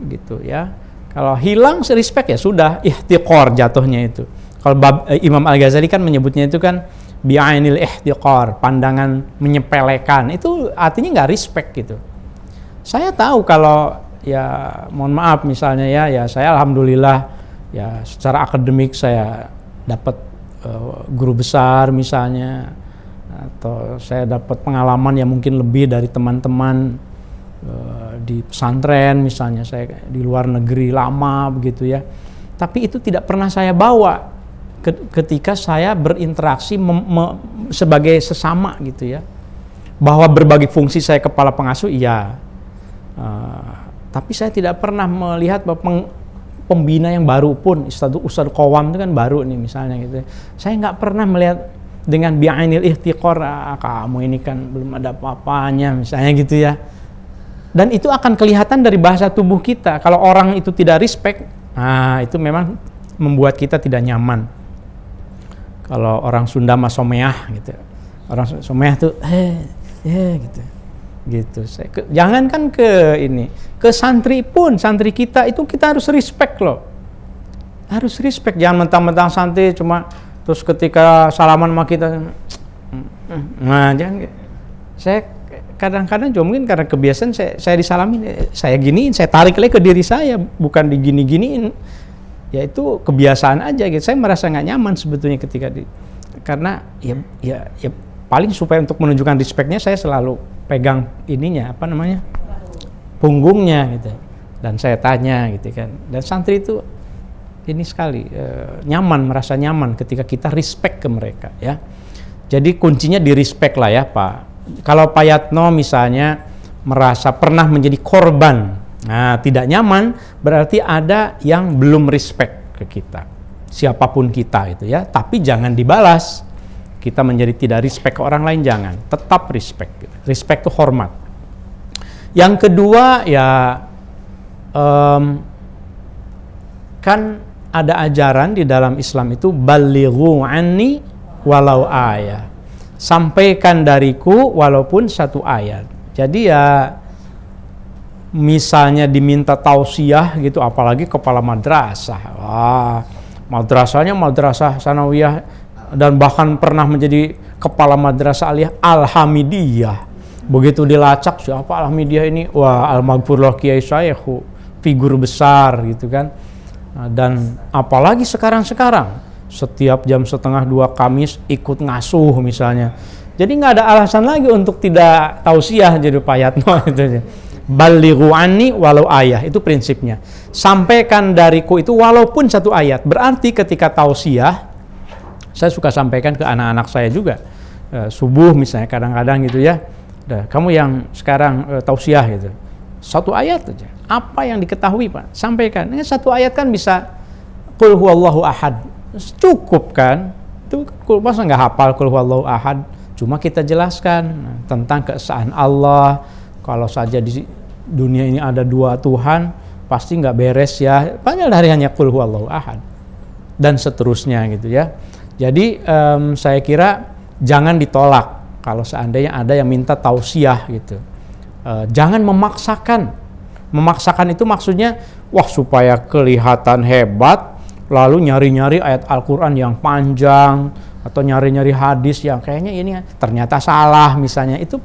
gitu ya. Kalau hilang respect ya sudah, ihtiqor jatuhnya itu. Kalau Imam Al-Ghazali kan menyebutnya itu kan bi'ainil ihtiqar, pandangan menyepelekan. Itu artinya nggak respect gitu. Saya tahu kalau ya mohon maaf misalnya ya saya alhamdulillah ya secara akademik saya dapat guru besar misalnya, atau saya dapat pengalaman yang mungkin lebih dari teman-teman di pesantren misalnya, saya di luar negeri lama begitu ya. Tapi itu tidak pernah saya bawa ketika saya berinteraksi sebagai sesama gitu ya. Bahwa berbagi fungsi saya kepala pengasuh iya, tapi saya tidak pernah melihat bahwa pembina yang baru pun Ustadz Qawam itu kan baru nih misalnya gitu. Saya nggak pernah melihat dengan bi'ainil ihtiqar, kamu ini kan belum ada apa-apanya misalnya gitu ya. Dan itu akan kelihatan dari bahasa tubuh kita. Kalau orang itu tidak respect, itu memang membuat kita tidak nyaman. Kalau orang Sunda mah someah gitu. Orang someah tuh gitu. Jangankan ke santri pun, santri kita itu kita harus respect loh. Harus respect, jangan mentang-mentang santri cuma terus ketika salaman sama kita jangan. Saya kadang-kadang juga mungkin karena kebiasaan saya disalamin, saya giniin, saya tarik lagi ke diri saya, bukan digini-giniin. Ya itu kebiasaan aja gitu. Saya merasa nggak nyaman sebetulnya ketika karena ya paling supaya untuk menunjukkan respectnya saya selalu pegang ininya punggungnya gitu, dan saya tanya gitu kan. Dan santri itu ini sekali merasa nyaman ketika kita respect ke mereka ya. Jadi kuncinya di respect lah ya Pak. Kalau Pak Yatno misalnya merasa pernah menjadi korban, tidak nyaman, berarti ada yang belum respect ke kita, siapapun kita itu ya. Tapi jangan dibalas, kita menjadi tidak respect ke orang lain, jangan, tetap respect gitu. Respect itu hormat. Yang kedua ya kan ada ajaran di dalam Islam itu balighu anni walau ayat, sampaikan dariku walaupun satu ayat. Jadi ya misalnya diminta tausiah gitu, apalagi kepala madrasah, madrasahnya madrasah sanawiyah dan bahkan pernah menjadi kepala madrasah aliyah Al-Hamidiyah. Begitu dilacak siapa Al-Hamidiyah ini, wah Al-Maghfurullah Kiai Syekhu, figur besar gitu kan. Dan apalagi sekarang setiap jam 1:30 Kamis ikut ngasuh misalnya. Jadi nggak ada alasan lagi untuk tidak tausiah jadi Pak Yatno itu. Balighu anni walau ayat, itu prinsipnya. Sampaikan dariku itu walaupun satu ayat. Berarti ketika tausiah, saya suka sampaikan ke anak-anak saya juga. Subuh misalnya kadang-kadang gitu ya. Kamu yang sekarang tausiah gitu. Satu ayat aja. Apa yang diketahui Pak? Sampaikan. Ini satu ayat kan bisa qul huwallahu ahad. Cukup kan? Itu masa nggak hafal qul huwallahu ahad? Cuma kita jelaskan tentang keesaan Allah. Kalau saja di dunia ini ada dua Tuhan, pasti nggak beres ya. Padahal dari hanya qul huwallahu ahad dan seterusnya gitu ya. Jadi saya kira jangan ditolak kalau seandainya ada yang minta tausiah gitu. Jangan memaksakan. Memaksakan itu maksudnya wah supaya kelihatan hebat, lalu nyari-nyari ayat Al-Quran yang panjang atau nyari-nyari hadis yang kayaknya ini ternyata salah misalnya. Itu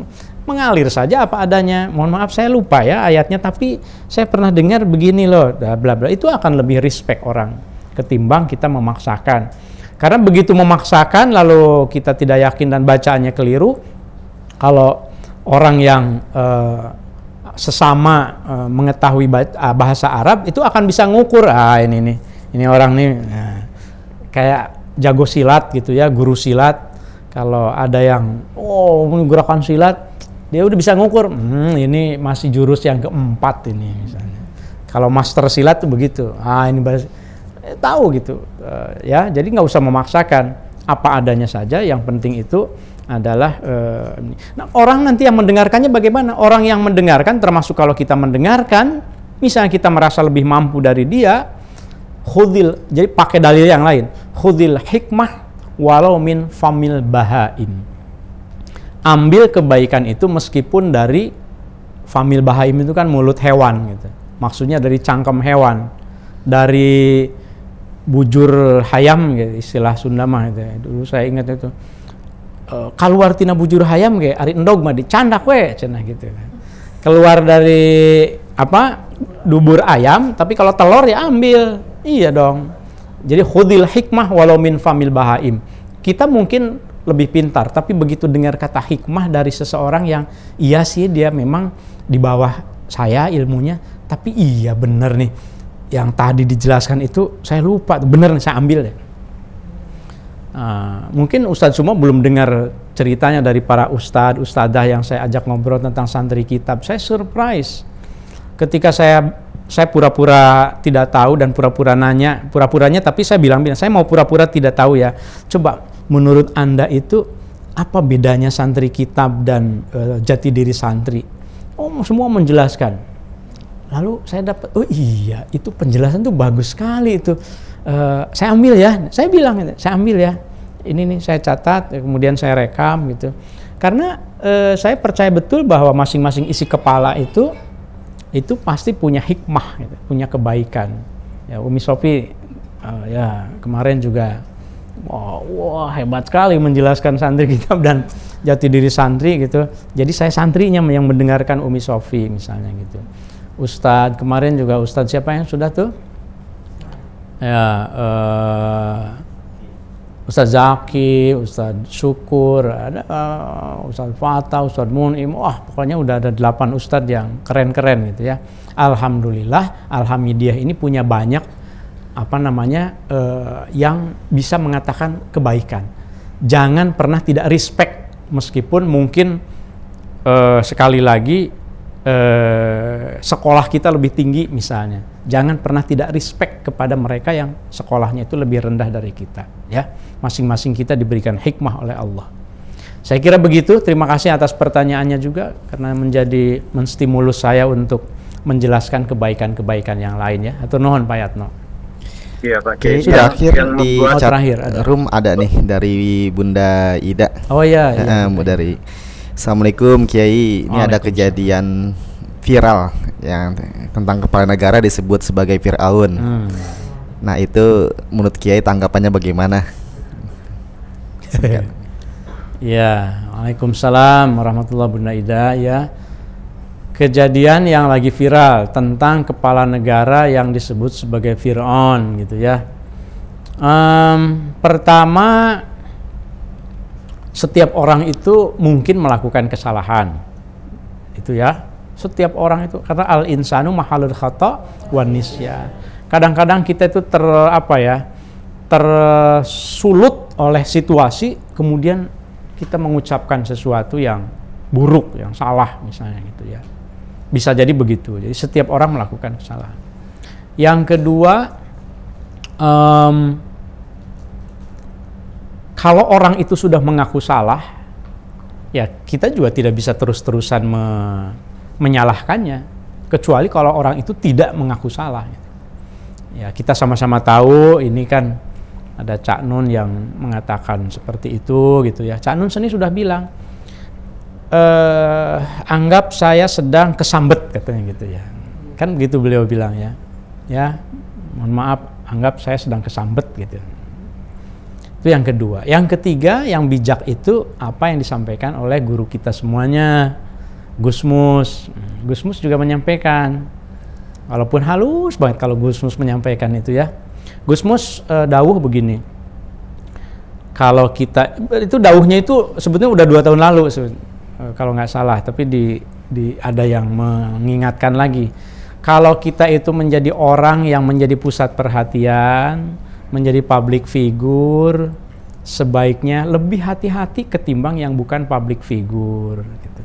mengalir saja apa adanya. Mohon maaf saya lupa ya ayatnya, tapi saya pernah dengar begini loh, bla bla. Itu akan lebih respect orang ketimbang kita memaksakan. Karena begitu memaksakan lalu kita tidak yakin dan bacaannya keliru. Kalau orang yang sesama mengetahui bahasa Arab itu akan bisa ngukur, ini orang nih kayak jago silat gitu ya, guru silat. Kalau ada yang gerakan silat, dia udah bisa ngukur, ini masih jurus yang keempat ini misalnya. Kalau master silat tuh begitu, ini tahu gitu ya. Jadi nggak usah memaksakan, apa adanya saja. Yang penting itu adalah nah, orang nanti yang mendengarkannya bagaimana? Orang yang mendengarkan, termasuk kalau kita mendengarkan, misalnya kita merasa lebih mampu dari dia, khudil, jadi pakai dalil yang lain, khudil hikmah walau min famil bahaim. Ambil kebaikan itu meskipun dari famil bahaim, itu kan mulut hewan gitu. Maksudnya dari cangkem hewan, dari bujur hayam gitu, istilah Sunda mah itu. Dulu saya ingat itu. Keluar tina bujur hayam ge ari endog mah dicandak we cenah gitu. Keluar dari dubur ayam, tapi kalau telur ya ambil. Iya dong. Jadi khudil hikmah walau min famil bahaim. Kita mungkin lebih pintar, tapi begitu dengar kata hikmah dari seseorang yang iya sih dia memang di bawah saya ilmunya, tapi iya bener nih yang tadi dijelaskan itu saya lupa, bener saya ambil ya. Mungkin Ustadz semua belum dengar ceritanya dari para ustadzah yang saya ajak ngobrol tentang santri kitab. Saya surprise ketika saya pura-pura tidak tahu dan pura-pura nanya, pura-puranya tapi saya bilang saya mau pura-pura tidak tahu ya. Coba menurut Anda itu apa bedanya santri kitab dan jati diri santri? Oh, semua menjelaskan. Lalu saya dapat, oh iya, itu penjelasan tuh bagus sekali itu. Saya ambil ya, saya bilang, saya ambil ya. Ini nih saya catat, kemudian saya rekam gitu. Karena saya percaya betul bahwa masing-masing isi kepala itu pasti punya hikmah, gitu, punya kebaikan. Ya, Umi Sofi ya kemarin juga, wah hebat sekali menjelaskan santri kitab dan jati diri santri gitu. Jadi saya santrinya yang mendengarkan Umi Sofi misalnya gitu. Ustadz kemarin juga Ustadz siapa yang sudah tuh? Ya Ustadz Zaki, Ustadz Syukur, ada Ustadz Fatah, Ustadz Mun'im. Wah pokoknya udah ada 8 Ustadz yang keren-keren gitu ya. Alhamdulillah, Alhamidiyah ini punya banyak yang bisa mengatakan kebaikan. Jangan pernah tidak respect, meskipun mungkin sekali lagi sekolah kita lebih tinggi misalnya, jangan pernah tidak respect kepada mereka yang sekolahnya itu lebih rendah dari kita ya. Masing-masing kita diberikan hikmah oleh Allah. Saya kira begitu. Terima kasih atas pertanyaannya juga karena menstimulus saya untuk menjelaskan kebaikan-kebaikan yang lain ya. Atur nuhun Pak Yatno. Iya Pak. Oke, terakhir di terakhir ada. Room ada nih dari Bunda Ida. Oh iya. Dari Assalamualaikum Kiai, ini ada kejadian viral yang tentang kepala negara disebut sebagai Fir'aun. Nah itu menurut Kiai tanggapannya bagaimana? Ya, Waalaikumsalam warahmatullahi Bunda Ida ya. Kejadian yang lagi viral tentang kepala negara yang disebut sebagai Fir'aun gitu ya. Pertama, setiap orang itu mungkin melakukan kesalahan, itu ya. Setiap orang itu, karena al insanu mahalul khata wan nisya. Kadang-kadang kita itu tersulut oleh situasi, kemudian kita mengucapkan sesuatu yang buruk, yang salah misalnya gitu ya. Bisa jadi begitu. Jadi setiap orang melakukan kesalahan. Yang kedua, kalau orang itu sudah mengaku salah, ya kita juga tidak bisa terus-terusan menyalahkannya, kecuali kalau orang itu tidak mengaku salah. Ya kita sama-sama tahu ini kan ada Cak Nun yang mengatakan seperti itu gitu ya. Cak Nun sendiri sudah bilang, anggap saya sedang kesambet katanya gitu ya. Kan begitu beliau bilang ya. Ya, mohon maaf, anggap saya sedang kesambet gitu. Itu yang kedua. Yang ketiga, yang bijak itu apa yang disampaikan oleh guru kita semuanya, Gus Mus. Gus Mus juga menyampaikan, walaupun halus banget kalau Gus Mus menyampaikan itu ya. Gus Mus dawuh begini, kalau kita, itu dawuhnya itu sebetulnya udah 2 tahun lalu kalau nggak salah, tapi ada yang mengingatkan lagi. Kalau kita itu menjadi orang yang menjadi pusat perhatian, menjadi public figure, sebaiknya lebih hati-hati ketimbang yang bukan public figure gitu.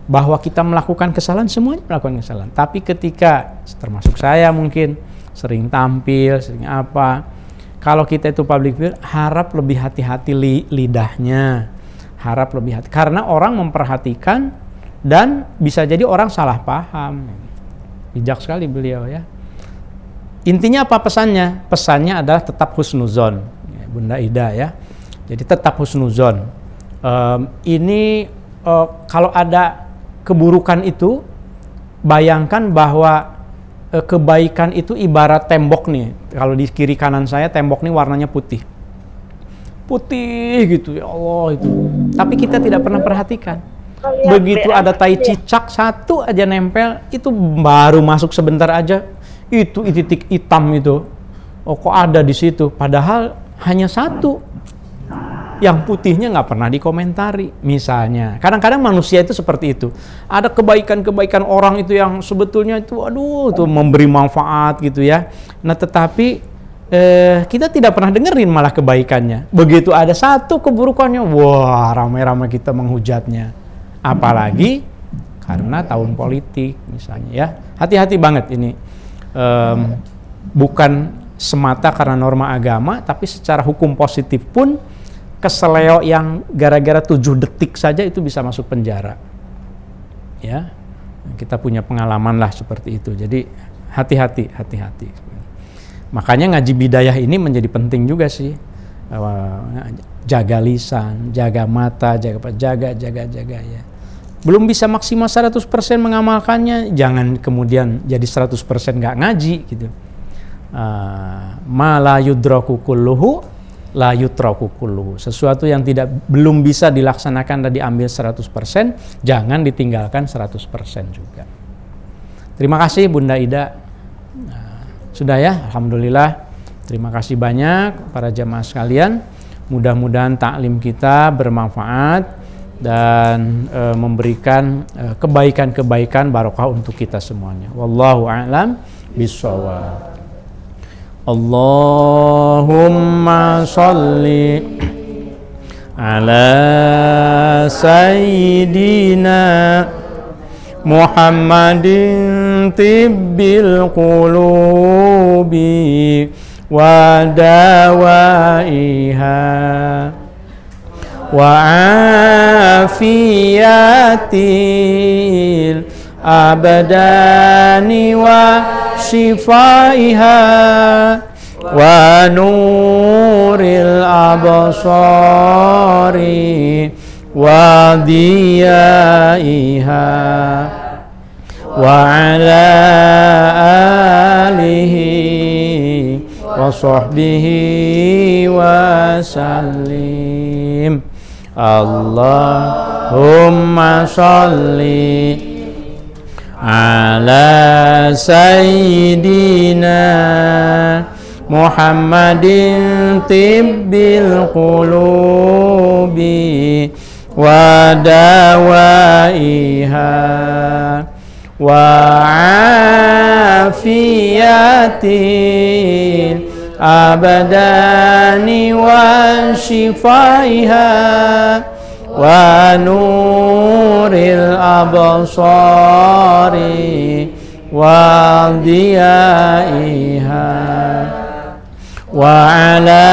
Bahwa kita melakukan kesalahan, semuanya melakukan kesalahan, tapi ketika termasuk saya mungkin sering tampil, sering apa, kalau kita itu public figure, harap lebih hati-hati lidahnya, harap lebih hati, karena orang memperhatikan dan bisa jadi orang salah paham. Bijak sekali beliau ya. Intinya apa pesannya? Pesannya adalah tetap husnuzon, Bunda Ida ya. Jadi tetap husnuzon. Kalau ada keburukan itu, bayangkan bahwa kebaikan itu ibarat tembok nih. Kalau di kiri kanan saya tembok nih warnanya putih. Putih gitu, ya Allah itu. Tapi kita tidak pernah perhatikan. Begitu ada tai cicak satu aja nempel, itu baru masuk sebentar aja, itu titik hitam itu. Oh kok ada di situ? Padahal hanya satu. Yang putihnya nggak pernah dikomentari. Misalnya, kadang-kadang manusia itu seperti itu. Ada kebaikan-kebaikan orang itu yang sebetulnya itu, aduh, itu memberi manfaat gitu ya. Nah, tetapi kita tidak pernah dengerin malah kebaikannya. Begitu ada satu keburukannya, wah, ramai-ramai kita menghujatnya. Apalagi karena tahun politik misalnya ya. Hati-hati banget ini. Bukan semata karena norma agama, tapi secara hukum positif pun keseleo yang gara-gara 7 detik saja itu bisa masuk penjara. Ya, kita punya pengalaman lah seperti itu. Jadi hati-hati. Makanya ngaji bidayah ini menjadi penting juga sih. Jaga lisan, jaga mata, jaga ya. Belum bisa maksimal 100% mengamalkannya, jangan kemudian jadi 100% nggak ngaji gitu. Ma la yudraku kulluhu la yutraku kulluhu. Sesuatu yang belum bisa dilaksanakan dan diambil 100%, jangan ditinggalkan 100% juga. Terima kasih Bunda Ida. Sudah ya, alhamdulillah. Terima kasih banyak para jamaah sekalian. Mudah-mudahan taklim kita bermanfaat dan memberikan kebaikan-kebaikan barokah untuk kita semuanya. Wallahu a'lam bishawab. Allahumma sholli ala sayyidina Muhammadin tibbil qulubi wa dawaiha wa afiyatil abdani wa shifaiha wa nuril absari wa diyaiha wa ala alihi wa sahbihi wa sallim. Allahumma sholli ala sayyidina Muhammadin tibbil qulubi wa dawaiha wa afiyatil abdani wa shifaiha wa nuril absari wa diyaiha wa ala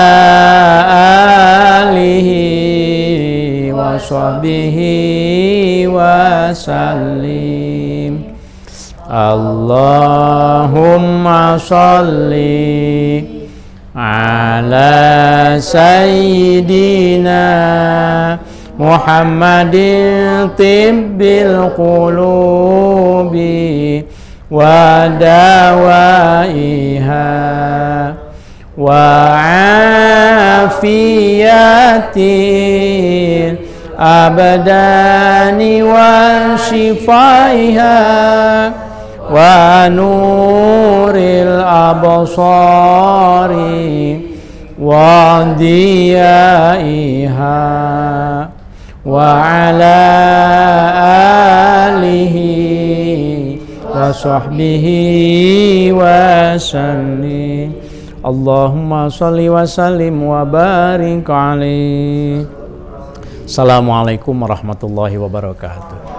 alihi wa sahbihi wa sallim. Allahumma sholli ala sayyidina Muhammadin tibbil qulubi wa dawaiha wa afiyatil abdani wa shifaiha wa nuril absari wa diyaiha wa ala alihi wa sahbihi wa sallim. Allahumma sholli wa sallim wa barik alaihi. Assalamualaikum warahmatullahi wabarakatuh.